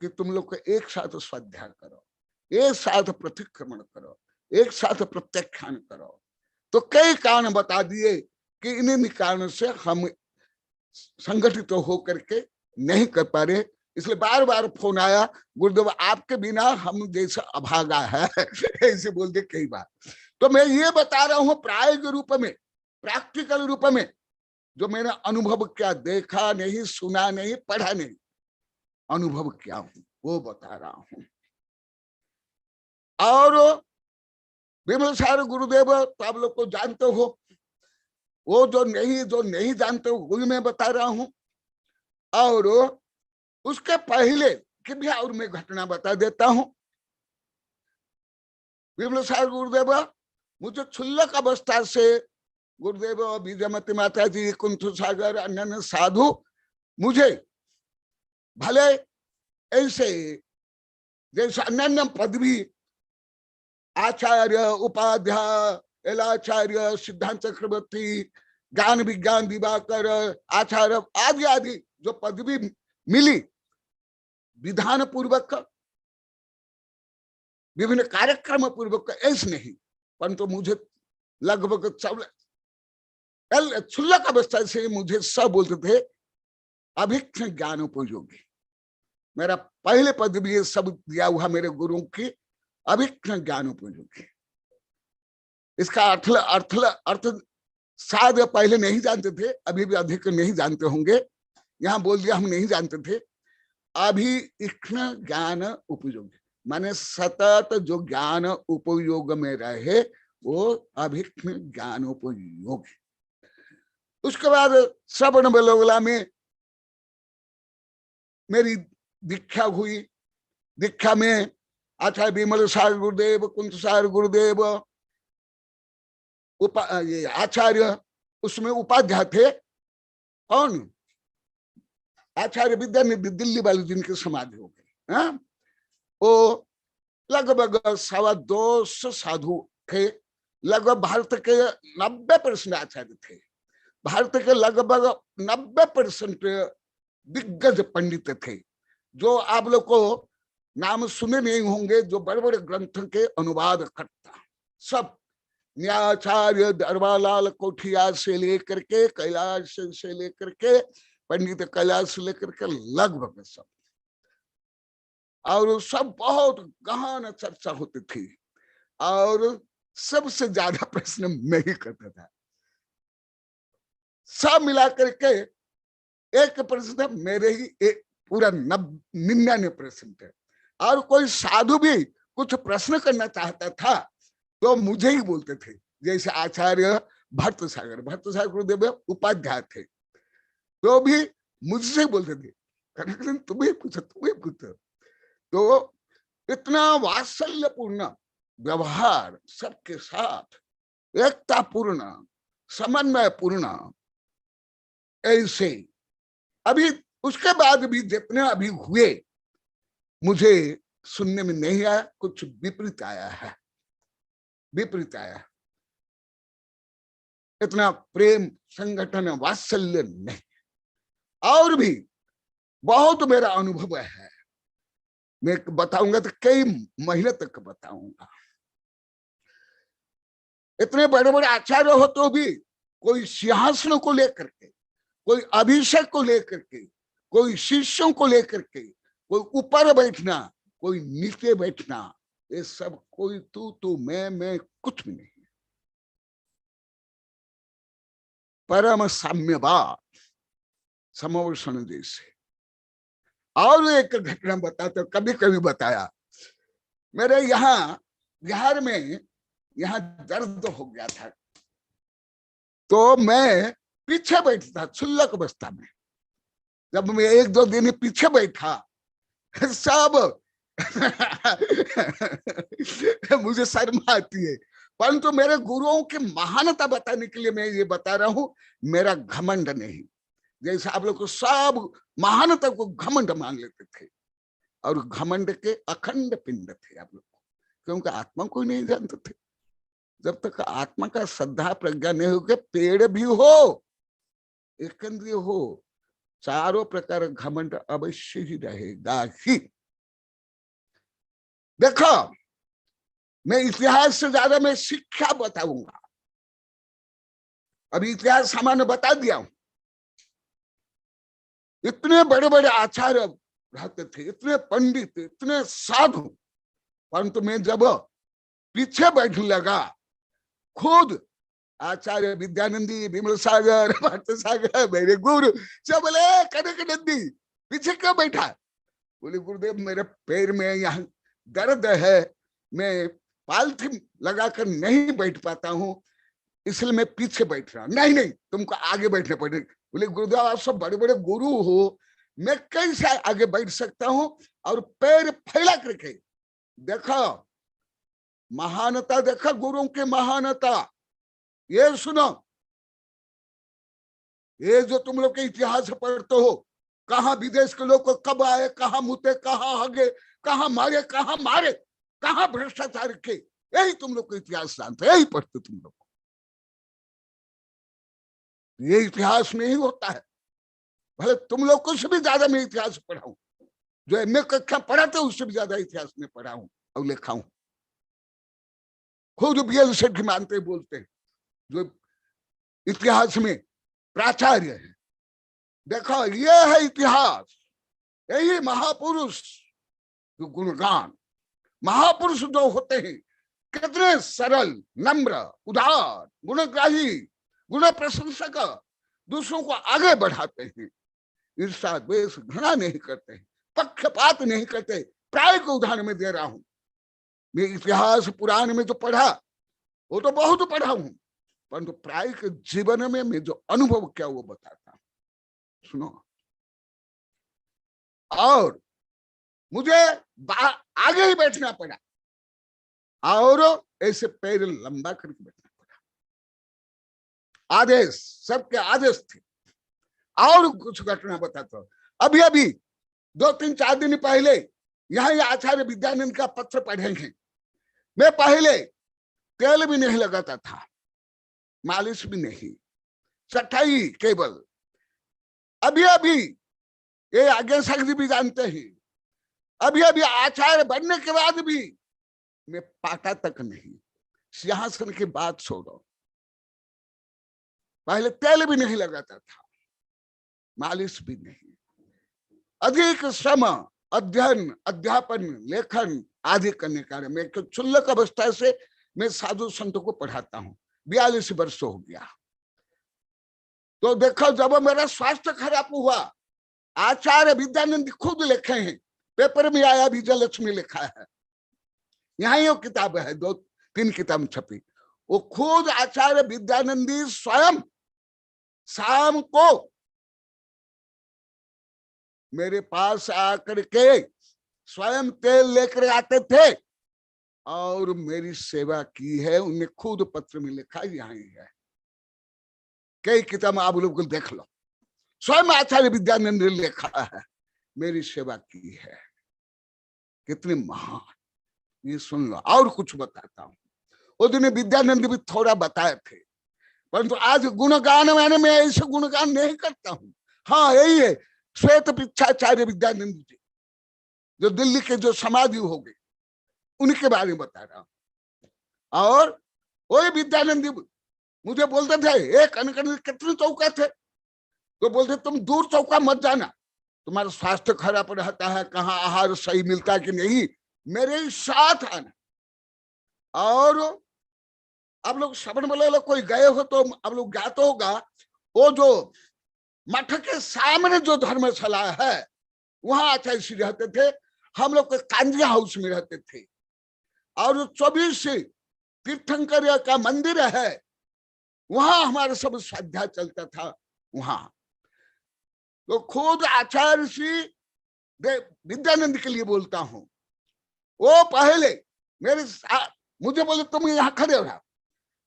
कि तुम लोग को एक साथ स्वाध्याय करो, एक साथ प्रतिक्रमण करो, एक साथ प्रत्याख्यान करो। तो कई कारण बता दिए कि इन कारण से हम संगठित होकर के नहीं कर पा रहे। इसलिए बार बार फोन आया, गुरुदेव आपके बिना हम जैसे अभागा है ऐसे बोल दे कई बार। तो मैं ये बता रहा हूं प्रायोगिक रूप में, प्रैक्टिकल रूप में, जो मैंने अनुभव किया, देखा नहीं, सुना नहीं, पढ़ा नहीं, अनुभव किया हूं वो बता रहा हूं। और विमल सागर गुरुदेव तो आप लोग को जानते हो, वो जो नहीं जानते हो वही मैं बता रहा हूं। और उसके पहले की भी और मैं घटना बता देता हूं। विमल सागर गुरुदेव मुझे क्षुल्लक अवस्था से गुरुदेव, विजयमती माता जी, कुंथ सागर, अन्य साधु मुझे भले ऐसे जैसे अन्य पदवी आचार्य, उपाध्याय, एलाचार्य, सिद्धांत चक्रवर्ती, ज्ञान विज्ञान दिवाकर, आचार्य आदि आदि जो पदवी मिली विधान पूर्वक, विभिन्न कार्यक्रम पूर्वक, ऐसे नहीं, परंतु मुझे लगभग क्षुल्लक अवस्था से मुझे सब बोलते थे अभिक्षण ज्ञान उपयोगी। मेरा पहले पदवी सब दिया हुआ मेरे गुरु की, अभिक्षण ज्ञान उपयोगी। इसका अर्थ शायद पहले नहीं जानते थे, अभी भी अधिक नहीं जानते होंगे, यहाँ बोल दिया हम नहीं जानते थे। अभिक्षण ज्ञान उपयोगी माने सतत जो ज्ञान उपयोग में रहे वो अभिक्षण ज्ञान उपयोगी। उसके बाद श्रवण बेलगोला में मेरी दीक्षा हुई। दीक्षा में आचार्य विमल सागर गुरुदेव, कुंथ सागर गुरुदेव, आचार्य, उसमें उपाध्याय थे कौन, आचार्य विद्यानिधि दिल्ली वाले जिनके समाधि हो गई। वो लगभग 225 साधु थे। लगभग भारत के 90% आचार्य थे। भारत के लगभग 90% दिग्गज पंडित थे, जो आप लोग को नाम सुने नहीं होंगे, जो बड़े बड़े ग्रंथ के अनुवाद करता। सब न्यायाचार्य दरबारलाल कोठिया से लेकर के, कैलाश से लेकर के, पंडित कैलाश से लेकर के, लगभग सब। और सब बहुत गहन चर्चा होती थी। और सबसे ज्यादा प्रश्न मैं ही करता था। सब मिलाकर के एक प्रश्न मेरे ही पूरा 99 प्रश्न थे। और कोई साधु भी कुछ प्रश्न करना चाहता था तो मुझे ही बोलते थे। जैसे आचार्य भट्ट सागर गुरुदेव उपाध्याय थे, तो भी मुझसे बोलते थे तुम्हें पूछो। तो इतना वात्सल्यपूर्ण व्यवहार, सबके साथ एकता पूर्ण, समन्वय पूर्ण, ऐसे। अभी उसके बाद भी जितने अभी हुए मुझे सुनने में नहीं आया, कुछ विपरीत आया है, विपरीत आया। इतना प्रेम, संगठन, वात्सल्य नहीं। और भी बहुत मेरा अनुभव है, मैं बताऊंगा तो कई महीने तक बताऊंगा। इतने बड़े बड़े आचार्य हो तो भी कोई सिंहासन को लेकर के, कोई अभिषेक को लेकर के, कोई शिष्यों को लेकर के, कोई ऊपर बैठना, कोई नीचे बैठना, ये सब कोई तू मैं कुछ भी नहीं। परम साम्यवाद, समवर्षण जैसे। और एक घटना बताते, कभी कभी बताया, मेरे यहाँ बिहार में यहाँ दर्द हो गया था, तो मैं पीछे बैठता क्षुल्लक अवस्था में। जब मैं 1-2 दिन पीछे बैठा, सब मुझे शर्म आती है, परंतु मेरे गुरुओं की महानता बताने के लिए मैं ये बता रहा हूं, मेरा घमंड नहीं। जैसे आप लोग को सब महानता को घमंड मान लेते थे, और घमंड के अखंड पिंड थे आप लोग, क्योंकि आत्मा को नहीं जानते थे। जब तक आत्मा का श्रद्धा प्रज्ञा नहीं होगा, पेड़ भी हो, एकंद्रिय हो, चारों प्रकार घमंड अवश्य ही रहेगा ही। देखो, मैं इतिहास से ज्यादा मैं शिक्षा बताऊंगा। अभी इतिहास सामान्य बता दिया हूं। इतने बड़े बड़े आचार्य रहते थे, इतने पंडित, इतने साधु, परंतु मैं जब पीछे बैठने लगा, खुद आचार्य विद्यानंदी, विमल सागर, भारत सागर, मेरे गुरु सब बोले कनक नंदी पीछे क्यों बैठा? बोले गुरुदेव मेरे पैर में यहाँ दर्द है, मैं पालथी लगाकर नहीं बैठ पाता हूँ, इसलिए मैं पीछे बैठ रहा हूं। नहीं नहीं, तुमको आगे बैठना पड़ेगा। बोले गुरुदेव आप सब बड़े बड़े गुरु हो, मैं कैसे आगे बैठ सकता हूं? और पैर फैला करके देखा, महानता देखा, गुरुओं की महानता। ये सुनो, ये जो तुम लोग के इतिहास पढ़ते हो, कहाँ विदेश के लोग कब आए, कहाँ मुते, कहाँ हगे, कहाँ मारे, कहाँ भ्रष्टाचार के, यही तुम लोग को इतिहास जानते, यही पढ़ते तुम लोग। ये इतिहास नहीं होता है। भले तुम लोग कुछ भी ज्यादा मैं इतिहास पढ़ाऊं, जो एमए कक्षा पढ़ाते उससे भी ज्यादा इतिहास में पढ़ा हूं और लिखा हूं। खुद बीएल सेठ मानते बोलते हैं, जो इतिहास में प्राचार्य है। देखो ये है इतिहास, यही महापुरुष जो गुणगान, महापुरुष जो होते हैं कितने सरल, नम्र, उदार, गुणग्राही, गुण प्रशंसक, दूसरों को आगे बढ़ाते हैं, ईर्ष्या द्वेष घृणा नहीं करते हैं, पक्षपात नहीं करते। प्राय को उदाहरण में दे रहा हूं, मैं इतिहास पुराण में जो पढ़ा वो तो बहुत पढ़ा हूं, परंतु प्राय के जीवन में मैं जो अनुभव किया वो बताता हूं, सुनो। और मुझे आगे ही बैठना पड़ा और ऐसे पैर लंबा करके बैठना पड़ा, आदेश, सबके आदेश थे। और कुछ घटना बताता हूं। अभी अभी 2-3-4 दिन पहले यहाँ आचार्य विद्यानंद का पत्र पढ़े हैं। मैं पहले तेल भी नहीं लगाता था, मालिश भी नहीं, सटाई केवल। अभी अभी ये आगे सख्त भी जानते हैं, अभी अभी आचार्य बनने के बाद भी मैं पाटा तक नहीं, सिंहासन की बात छोड़ो, पहले तेल भी नहीं लगाता था, मालिश भी नहीं। अधिक श्रम, अध्ययन, अध्यापन, लेखन आदि करने का मैं क्षुल्लक अवस्था से मैं साधु संतों को पढ़ाता हूं। 42 वर्ष हो गया। तो देखो, जब मेरा स्वास्थ्य खराब हुआ, आचार्य विद्यानंद खुद लिखे हैं, पेपर में आया, विजयलक्ष्मी लिखा है, यहाँ ही वो किताब है, 2-3 किताब छपी। वो खुद आचार्य विद्यानंदी स्वयं शाम को मेरे पास आकर के स्वयं तेल लेकर आते थे और मेरी सेवा की है। उन्हें खुद पत्र में लिखा, यहाँ ही है, कई किताब आप लोग देख लो, स्वयं आचार्य विद्यानंद ने लिखा है, मेरी सेवा की है। कितने महान, ये सुन लो। और कुछ बताता हूं, वो दिन विद्यानंद भी थोड़ा बताए थे, परंतु आज गुणगान मैं ऐसे गुणगान नहीं करता हूं। हाँ, यही है श्वेत पिच्छाचार्य विद्यानंद जी, जो दिल्ली के जो समाधि हो गए, उनके बारे में बता रहा हूं। और वही विद्यानंद मुझे बोलते थे, एक अनकन कितने चौका थे, तो बोलते तुम दूर चौका मत जाना, तुम्हारा स्वास्थ्य खराब रहता है, कहाँ आहार सही मिलता है कि नहीं, मेरे साथ आना। और आप लोग श्रवण बोले कोई गए हो तो आप लोग ज्ञात होगा, वो जो मठ के सामने जो धर्मशाला है, वहां आचार्य श्री रहते थे। हम लोग कांजिया हाउस में रहते थे, और 24 तीर्थंकर का मंदिर है, वहां हमारा सब स्वाध्याय चलता था। वहां तो खुद आचार्य श्री विद्यानंद के लिए बोलता हूं, वो पहले मुझे बोले तुम यहाँ खड़े रहा।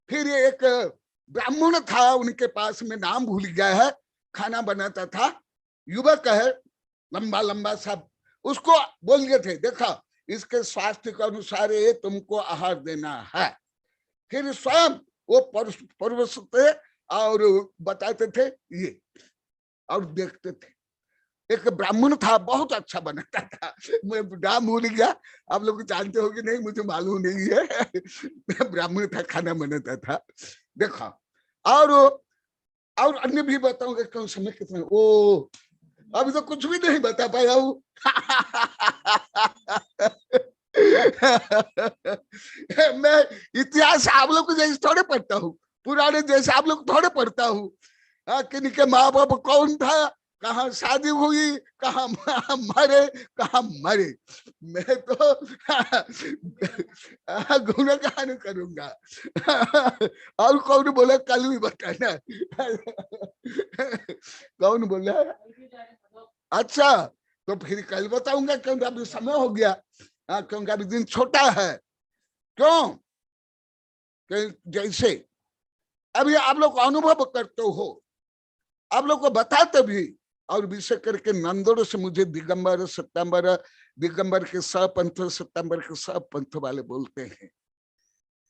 फिर एक ब्राह्मण था, उनके पास में नाम भूल गया है, खाना बनाता था, युवक है, लंबा लंबा सा, उसको बोल गए थे, देखा इसके स्वास्थ्य के अनुसार ये तुमको आहार देना है। फिर स्वयं वो परवशते और बताते थे ये, और देखते थे। एक ब्राह्मण था, बहुत अच्छा बनाता था, मैं नाम भूल गया, आप लोग जानते हो कि नहीं मुझे मालूम नहीं है। ब्राह्मण था, खाना बनाता था, देखा। और अन्य भी बताऊंगा कौन समय कितना। ओ अभी तो कुछ भी नहीं बता पाया हूँ। मैं इतिहास आप लोग जैसे थोड़े पढ़ता हूँ, पुराने जैसे आप लोग थोड़े पढ़ता हूँ। किन्हीं के माँ बाप कौन था, कहाँ शादी हुई, कहाँ मरे, कहाँ मरे। मैं तो गुणगान करूंगा। और कौन बोला कल भी बताना। कौन बोला? अच्छा, तो फिर कल बताऊंगा, क्योंकि अभी समय हो गया। क्योंकि अभी दिन छोटा है। क्यों? जैसे अभी आप लोग अनुभव करते हो, आप लोग को बताते भी, और विशेष करके नंदोड़ से मुझे दिगंबर सत्तंबर, दिगंबर के पंथ, सत्तंबर के पंथ वाले बोलते हैं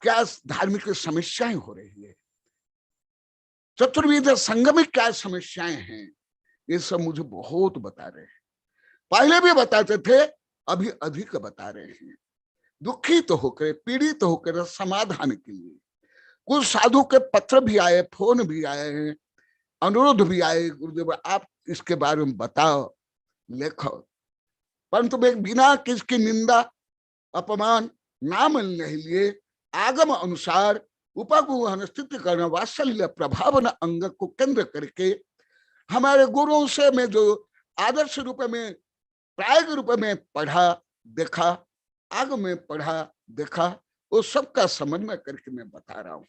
क्या धार्मिक समस्याएं हो रही है, चतुर्वेद संघ में क्या समस्याएं हैं, ये सब मुझे बहुत बता रहे हैं। पहले भी बताते थे, अभी अधिक बता रहे हैं। दुखित होकर, पीड़ित होकर समाधान के लिए कुछ साधु के पत्र भी आए, फोन भी आए हैं, अनुरोध भी आए, गुरुदेव आप इसके बारे में बताओ, लेखो। परंतु मैं बिना किसकी निंदा अपमान नाम नहीं लिए आगम अनुसार उपगुहन स्थिति करना वात्सल्य प्रभावन अंग को केंद्र करके हमारे गुरुओं से मैं जो आदर्श रूप में, प्रायोग रूप में पढ़ा देखा, आगम में पढ़ा देखा, वो सबका समन्वय करके मैं बता रहा हूँ।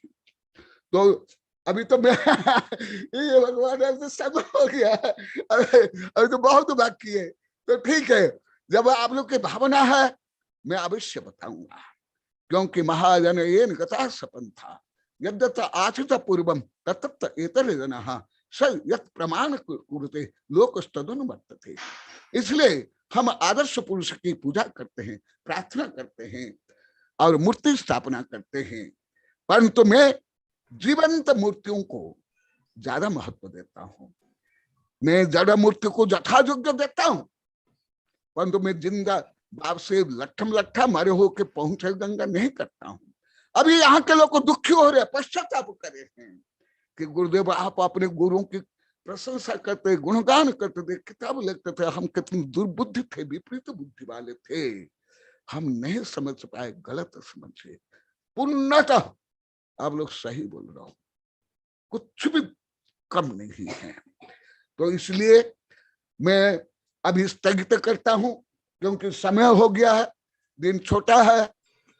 तो अभी तो मैं ये भगवान ऐसे सब हो गया, अभी तो बहुत बाकी है। तो ठीक है, जब आप लोग की भावना है मैं अवश्य बताऊंगा, क्योंकि महाजन ये कथा सपन था यद्यत आचित पूर्वम तत्त एतर जनः स यत् प्रमाण कुरुते लोकस्तदनु वर्तते। इसलिए हम आदर्श पुरुष की पूजा करते हैं, प्रार्थना करते हैं और मूर्ति स्थापना करते हैं, परंतु मैं जीवंत मूर्तियों को ज्यादा महत्व देता हूं। मैं जड़ मूर्ति को यथायोग्य देता हूं, परंतु मैं जिंदा बाप से लट्ठम लट्ठा मरे होके पहुंचे गंगा नहीं करता हूं। अभी यहाँ के लोग दुखी हो रहे, पश्चाताप कर रहे हैं कि गुरुदेव आप अपने गुरुओं की प्रशंसा करते, गुणगान करते थे, किताब लिखते थे, हम कितनी दुर्बुद्धि थे, विपरीत बुद्धि वाले थे, हम नहीं समझ पाए, गलत समझे। पूर्णतः आप लोग सही बोल रहे हो, कुछ भी कम नहीं है। तो इसलिए मैं अभी स्थगित करता हूं, क्योंकि समय हो गया है, दिन छोटा है।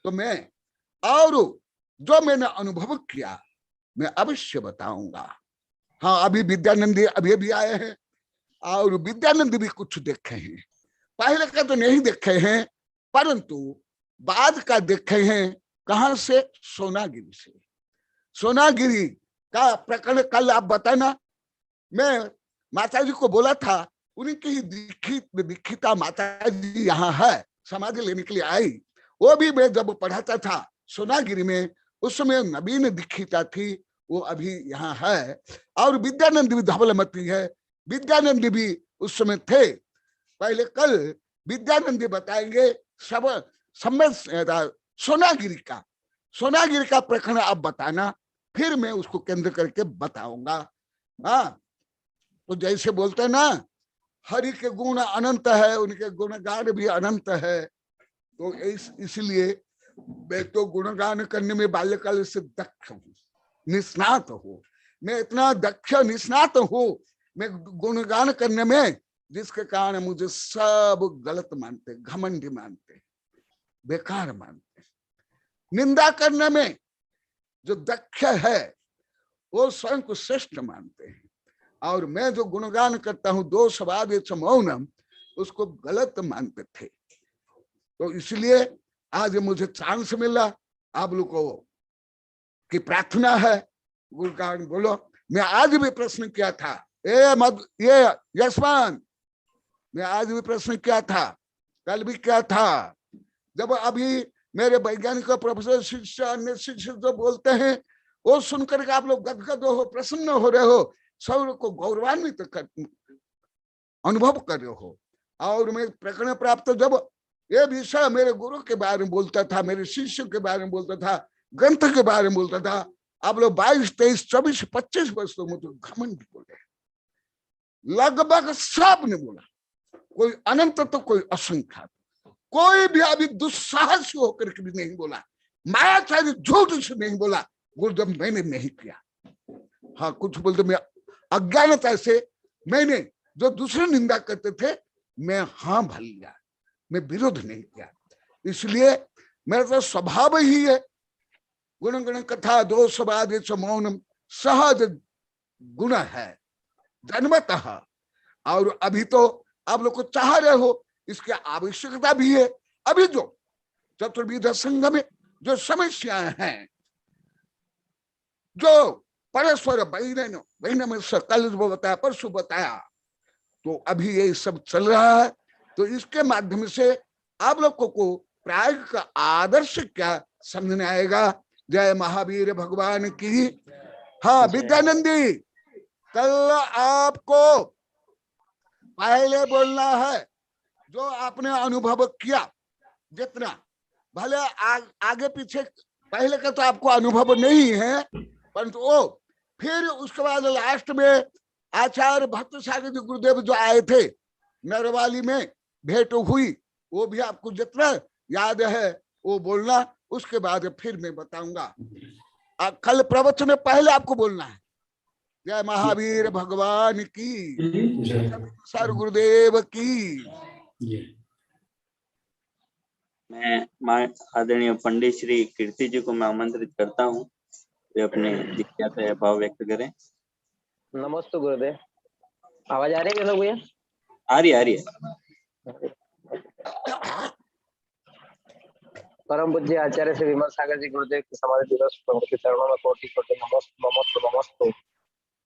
तो मैं और जो मैंने अनुभव किया मैं अवश्य बताऊंगा। हाँ, अभी विद्यानंदी अभी भी आए हैं और विद्यानंद भी कुछ देखे हैं, पहले का तो नहीं देखे हैं, परंतु बाद का देखे हैं। कहां से? सोनागिरी से। सोनागिरी का प्रकरण कल आप बताना। मैं माताजी को बोला था, उनकी ही दीक्षिता माताजी यहाँ है, समाधि लेने के लिए आई। वो भी मैं जब पढ़ाता था सोनागिरी में, उस समय नवीन दीक्षिता थी, वो अभी यहाँ है। और विद्यानंद भी धवलमती है, विद्यानंद भी उस समय थे। पहले कल विद्यानंद बताएंगे सब समय सोनागिरी का प्रकरण आप बताना, फिर मैं उसको केंद्र करके बताऊंगा। हाँ, तो जैसे बोलते हैं ना, हरि के गुण अनंत है, उनके गुणगान भी अनंत है। तो इसलिए मैं तो गुणगान करने में बाल्यकाल से दक्ष हूँ, निष्णात हूँ। मैं इतना दक्ष निष्णात हूँ मैं गुणगान करने में, जिसके कारण मुझे सब गलत मानते, घमंडी मानते, बेकार मानते। निंदा करने में जो दक्ष है वो स्वयं को श्रेष्ठ मानते हैं, और मैं जो गुणगान करता हूँ दोषवाद मौनम, उसको गलत मानते थे। तो इसलिए आज मुझे चांस मिला, आप लोग को की प्रार्थना है गुणगान बोलो। मैं आज भी प्रश्न किया था, ये यशमान, मैं आज भी प्रश्न किया था, कल भी किया था। जब अभी मेरे वैज्ञानिक प्रोफेसर शिष्य अन्य शिष्य जो बोलते हैं, वो सुनकर के आप लोग गदगद हो, प्रसन्न हो रहे हो, सब को गौरवान्वित अनुभव कर रहे हो। और मैं प्रकरण प्राप्त जब ये विषय मेरे गुरु के बारे में बोलता था, मेरे शिष्य के बारे में बोलता था, ग्रंथ के बारे में बोलता था, आप लोग 22, 23, 24, 25 वर्ष तो मुझे घमंड बोले। लगभग सब ने बोला, कोई अनंत तो कोई असंख्य, कोई भी अभी दुस्साहस होकर के भी नहीं बोला, मायाचारी झूठ से नहीं बोला गुरुदेव मैंने नहीं किया। हाँ कुछ बोलते मैं अज्ञानता से मैंने जो दूसरे निंदा करते थे मैं हाँ भर लिया, मैं विरोध नहीं किया। इसलिए मेरा तो स्वभाव ही है, गुण गुण कथा दोषवाद मौनम सहज गुण है जन्मतः। और अभी तो आप लोग को चाह रहे हो, इसकी आवश्यकता भी है। अभी जो चतुर्विध संघ में जो समस्याएं हैं, जो परस्पर बहन में कल बताया परसों बताया, तो अभी ये सब चल रहा है। तो इसके माध्यम से आप लोगों को प्रायोग का आदर्श क्या समझने आएगा। जय महावीर भगवान की। हाँ विद्यानंदी, कल आपको पहले बोलना है जो आपने अनुभव किया, जितना भले आगे पीछे पहले का तो आपको अनुभव नहीं है, परंतु वो फिर उसके बाद लास्ट में आचार्य भक्त सागर जी गुरुदेव जो आए थे नरवाली में भेंट हुई, वो भी आपको जितना याद है वो बोलना। उसके बाद फिर मैं बताऊंगा। कल प्रवचन में पहले आपको बोलना है जय महावीर भगवान की, सर गुरुदेव की। मैं आदरणीय पंडित श्री कीर्ति जी को मैं आमंत्रित करता हूँ, वे अपने जिज्ञासा भाव व्यक्त करें। नमस्ते गुरुदेव। आवाज आ रही है लोग भैया? आ रही है। परम पूज्य आचार्य श्री विमल सागर जी गुरुदेव की समाधि दिवस के चरणों में कोटि कोटि नमस्ते।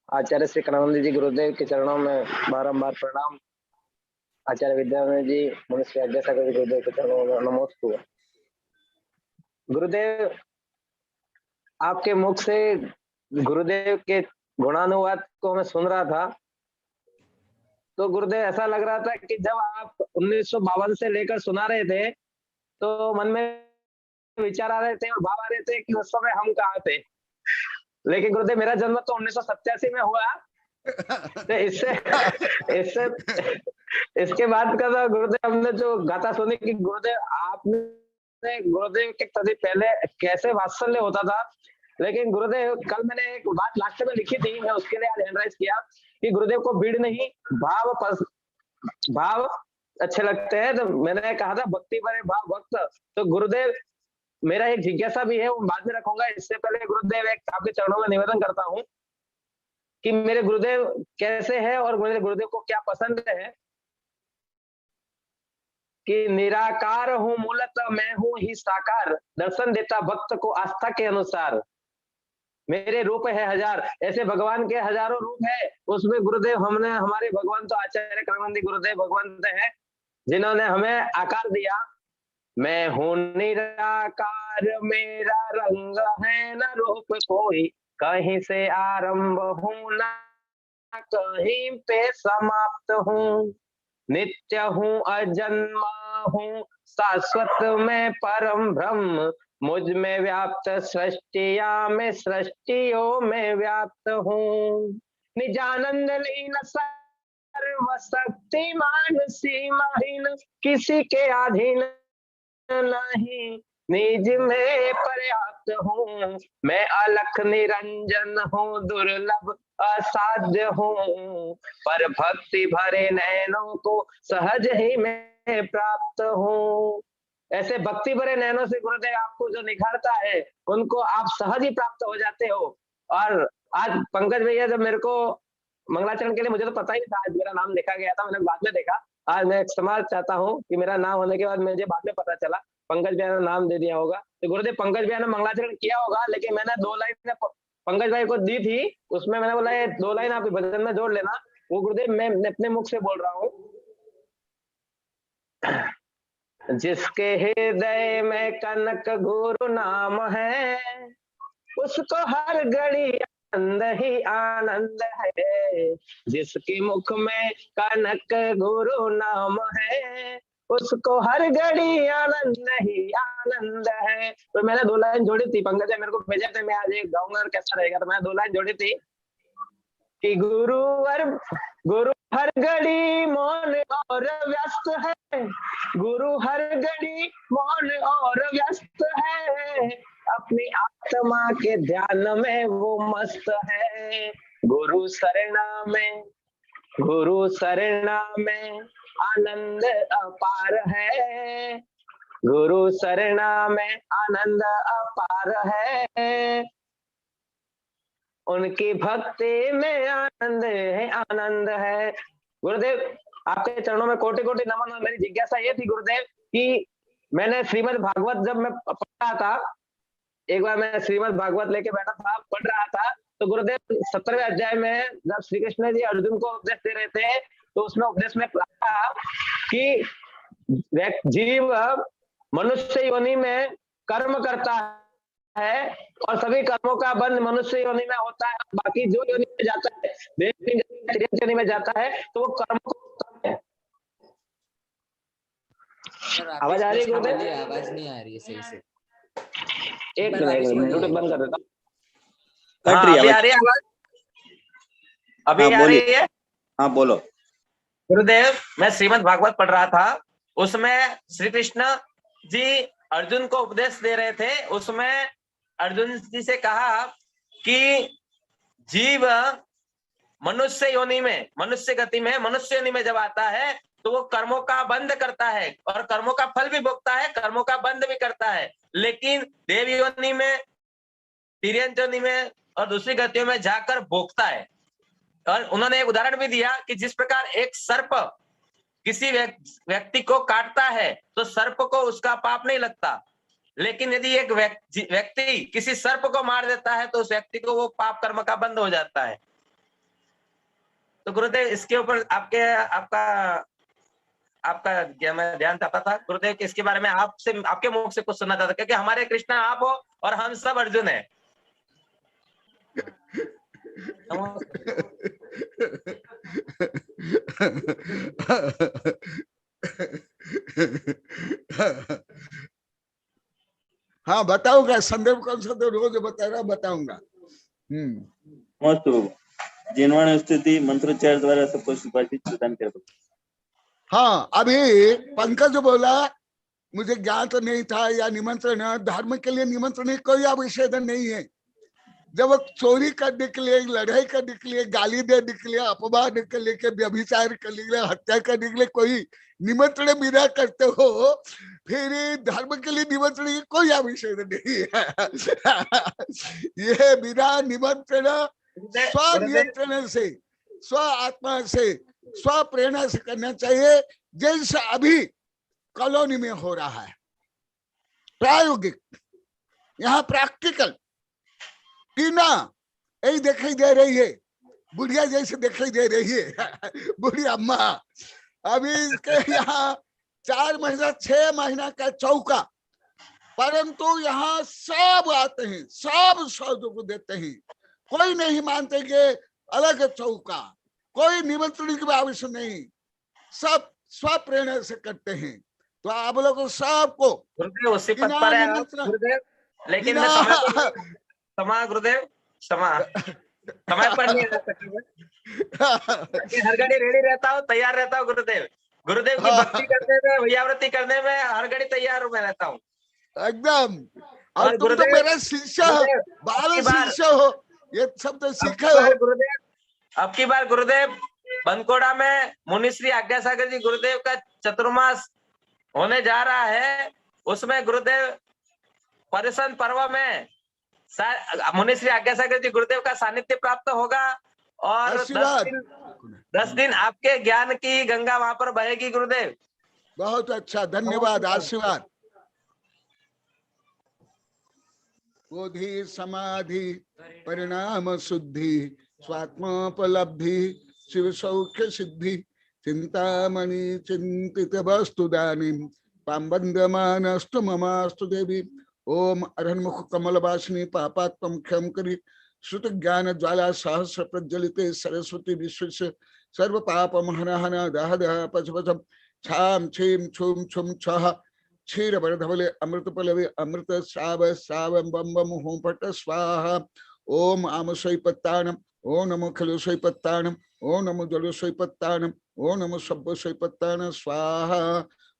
आचार्य श्री कनकानंद जी गुरुदेव के चरणों में बारंबार प्रणाम। आचार्य विद्यानंद जी मनुष्य विद्यासागर जी गुरुदेव के चरणों में नमस्ते। गुरुदेव, आपके मुख से गुरुदेव के गुणानुवाद को मैं सुन रहा था, तो गुरुदेव ऐसा लग रहा था कि जब आप 1952 से लेकर सुना रहे थे तो मन में विचार आ रहे थे और भाव आ रहे थे कि उस समय हम कहाँ थे। लेकिन गुरुदेव मेरा जन्म तो 1987 में हुआ, तो इसके बाद का तो गुरुदेव हमने जो गाथा सुनी कि गुरुदेव आपने गुरुदेव के प्रति पहले कैसे वात्सल्य होता था। लेकिन गुरुदेव कल मैंने एक बात लास्ट में लिखी थी, मैं उसके लिए आज हैंडराइज किया कि गुरुदेव को भीड़ नहीं भाव अच्छे लगते हैं। तो मैंने कहा था भक्ति भरे भाव भक्त। तो गुरुदेव मेरा एक जिज्ञासा भी है, वो बाद में रखूंगा। इससे पहले गुरुदेव एक आपके चरणों में निवेदन करता हूँ कि मेरे गुरुदेव कैसे हैं और मेरे गुरुदेव को क्या पसंद है कि निराकार हूँ मूलतः मैं हूँ ही साकार, दर्शन देता भक्त को आस्था के अनुसार, मेरे रूप है हजार। ऐसे भगवान के हजारों रूप है, उसमें गुरुदेव हमारे भगवान तो आचार्य कनकानंद गुरुदेव भगवंत है जिन्होंने हमें आकार दिया। मैं हूँ निराकार मेरा रंग है न रूप कोई, कहीं से आरंभ हूँ ना कहीं पे समाप्त हूँ, नित्य हूँ अजन्मा हूँ शाश्वत में परम ब्रह्म, मुझ में व्याप्त सृष्टिया में सृष्टियों में व्याप्त हूँ, निजानंद लीन सर्वशक्तिमान सीमाहीन, किसी के अधीन नहीं, निज में पर्याप्त हूँ, मैं अलख निरंजन हूँ दुर्लभ असाध्य हूँ, पर भक्ति भरे नैनों को सहज ही मैं प्राप्त हूँ। ऐसे भक्ति भरे नैनों से गुरुदेव आपको जो निखारता है उनको आप सहज ही प्राप्त हो जाते हो। और आज पंकज भैया जब मेरे को मंगलाचरण के लिए, मुझे तो पता ही नहीं था, आज मेरा नाम लिखा गया था, मैंने बाद में देखा। आज मैं क्षमा चाहता हूँ कि मेरा नाम होने के बाद मुझे बाद में पता चला पंकज भैया ने नाम दे दिया होगा। तो गुरुदेव पंकज भैया ने मंगलाचरण किया होगा, लेकिन मैंने 2 लाइन पंकज भाई को दी थी, उसमें मैंने बोला ये 2 लाइन आप भजन में जोड़ लेना। वो गुरुदेव मैं अपने मुख से बोल रहा हूँ। जिसके हृदय में कनक गुरु नाम है, उसको हर घड़ी आनंद ही आनंद है। जिसके मुख में कनक गुरु नाम है, उसको हर घड़ी आनंद ही आनंद है। तो मैंने 2 लाइन जोड़ी थी, पंकज मेरे को भेजे थे, मैं आज एक गाऊंगा और कैसा रहेगा। तो मैंने 2 लाइन जोड़ी थी कि गुरुवर गुरु हर घड़ी मौन और व्यस्त है, गुरु हर घड़ी मौन और व्यस्त है, अपनी आत्मा के ध्यान में वो मस्त है। गुरु शरणा में आनंद अपार है, गुरु शरणा में आनंद अपार है, उनकी भक्ति में आनंद है। गुरुदेव आपके चरणों में कोटि कोटि नमन। मेरी जिज्ञासा ये थी गुरुदेव कि मैंने श्रीमद् भागवत जब मैं पढ़ रहा था, एक बार मैं श्रीमद् भागवत लेके बैठा था, पढ़ रहा था, तो गुरुदेव 17वें अध्याय में जब श्री कृष्ण जी अर्जुन को उपदेश दे रहे थे, तो उसमें उपदेश में कहा कि जीव मनुष्य योनि में कर्म करता है और सभी कर्मों का बंध मनुष्य योनि में होता है, बाकी जो योनि में जाता है, योनि में जाता है, तो वो कर्म को करता है। आवाज आ रही है गुरुदेव? आवाज नहीं आ रही है सही से। एक मिनट बंद कर देता हूँ। कट रही है अभी आ रही है आवाज? अभी आ रही है? हाँ बोलो। गुरुदेव मैं श्रीमद् भागवत पढ़ रहा था, उसमें श्री कृष्ण जी अर्जुन को उपदेश दे रहे थे। उसमें अर्जुन जी से कहा कि जीव मनुष्य योनि में, मनुष्य गति में, मनुष्य योनि में जब आता है तो वो कर्मों का बंध करता है और कर्मों का फल भी भोगता है, कर्मों का बंध भी करता है, लेकिन देव योनि में, तिर्यंत योनि में और दूसरी गतियों में जाकर भोगता है। और उन्होंने एक उदाहरण भी दिया कि जिस प्रकार एक सर्प किसी व्यक्ति को काटता है तो सर्प को उसका पाप नहीं लगता, लेकिन यदि एक व्यक्ति किसी सर्प को मार देता है तो उस व्यक्ति को वो पाप कर्म का बंध हो जाता है। तो गुरुदेव इसके ऊपर आपका मैं ध्यान चाहता था गुरुदेव कि इसके बारे में आपसे, आपके मुख से कुछ सुनना चाहता, क्योंकि हमारे कृष्ण आप हो और हम सब अर्जुन है। हाँ बताऊंगा, संदर्भ कौन सा तो रोज बताऊंगा। मस्त जिनवाणी स्थिति मंत्रोच्चार द्वारा सबको सुभाषित प्रदान कर। हाँ अभी पंकज बोला मुझे ज्ञान तो नहीं था या निमंत्रण, धर्म के लिए निमंत्रण कोई आवश्यकता नहीं है। जब वो चोरी करने के लिए, लड़ाई करने के लिए, गाली देने के लिए, अपमान के लिए, व्यभिचार करने के लिए, हत्या करने के लिए कोई निमंत्रण बिना करते हो, फिर धर्म के लिए निमंत्रण की कोई आवश्यकता नहीं है। ये बिना निमंत्रण स्व नियंत्रण से, स्व आत्मा से, स्व प्रेरणा से करना चाहिए, जैसे अभी कॉलोनी में हो रहा है। प्रायोगिक, यहाँ प्रैक्टिकल टीना यही दिखाई दे रही है, बुढ़िया जैसे दिखाई दे रही है बुढ़ी अम्मा। अभी इसके यहाँ 4 महीना 6 महीना का चौका, परंतु यहाँ सब आते हैं, सब सौदों को देते हैं, कोई नहीं मानते कि अलग चौका, कोई निमंत्रण की आवश्यक नहीं, सब स्व प्रेरणा से करते हैं। तो आप लोग सबको उसी पद पर है गुरुदेव, लेकिन क्षमा गुरुदेव, क्षमा, समय पर नहीं रह सकता, हर घड़ी रेडी रहता हूँ, तैयार रहता हूँ गुरुदेव। गुरुदेव की भक्ति करने में, भैयावृत्ति करने में हर घड़ी तैयार मैं रहता हूँ एकदम। और तुम तो मेरा शिष्य हो, बाल शिष्य हो, ये सब तो सीखे हो गुरुदेव। अब की बार गुरुदेव बनकोड़ा में मुनिश्री आज्ञासागर जी गुरुदेव का चतुर्मास होने जा रहा है, उसमें गुरुदेव परिसन पर्व में मुनिश्री आज्ञासागर जी गुरुदेव का सानिध्य प्राप्त होगा और 10 दिन आपके ज्ञान की गंगा वहां पर बहेगी गुरुदेव। बहुत अच्छा, धन्यवाद, आशीर्वाद। बोधि समाधि परिणाम शुद्धि स्वात्मोपलब्धि शिव सौख्य सिद्धि चिंतामणि चिंतित वस्तु दानी पांबंदमानस्तु ममास्तु देवी। ओम अरहन्मुख कमल वासिनी पापात्म क्षम करी श्रुत ज्ञान ज्वाला सहस्र प्रज्वलिते सरस्वती विश्व सर्व पाप महनहन दह दह पचपचम छाम छीम छुम छुम छह क्षीर बरधवले अमृत पलवे अमृत श्राव श्राव बम बम होम पट स्वाहा। ओम आमसई पत्तानम ओम नमो खलो स्वैपत्तानम, ओम नमो जलो स्वैपत्तानम, ओम नमो सब्ब स्वैपत्तान स्वाहा।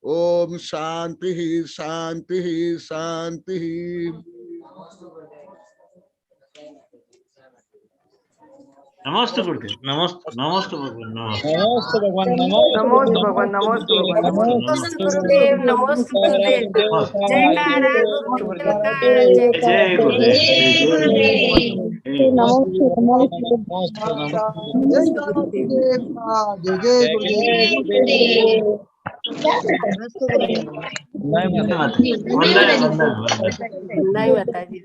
ओम शांति शांति शांति। नमस्ते गुरुदेव, नमस्ते नमस्ते भगवान, नमस्ते नमोस्तु भगवान, नमोस्तु भगवान, नमोस्तु भगवान। नमस्ते गुरुदेव, नमोस्तु गुरुदेव। जयकारा गुरुदेव का, जय गुरुदेव, जय गुरुदेव। वंदन वंदन वंदन नहीं माता जी,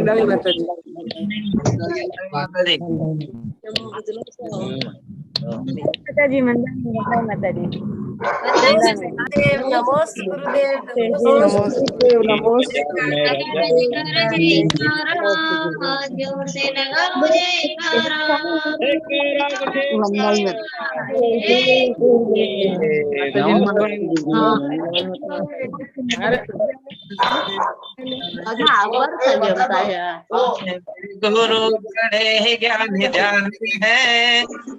नहीं माता जी। माता जी, माता जी। नमोस्तु गुरुदेव, नमोस्तु गुरुदेव, नमोस्तु। जोर से लगाओ जयकारा। गुरु बड़े ज्ञान जान है,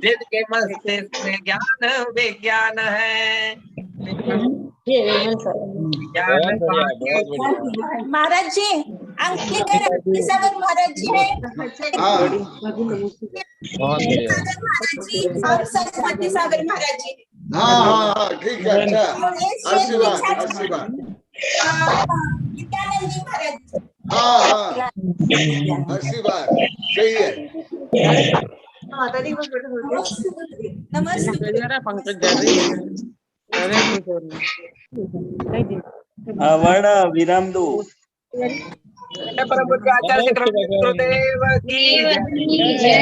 जिनके मस्तिष्क में ज्ञान विज्ञान है। महाराज जी, अंकित सागर महाराज जी है। महाराज जी और सरस्वती सागर महाराज जी। हाँ ठीक है। अच्छा आशीर्वाद आशीर्वाद। नित्यानंद जी महाराज। हाँ आशीर्वाद सही है। नमस्ते पंकज वर्ण विराम दो। परम पूज्य आचार्य गुरुदेव की जय।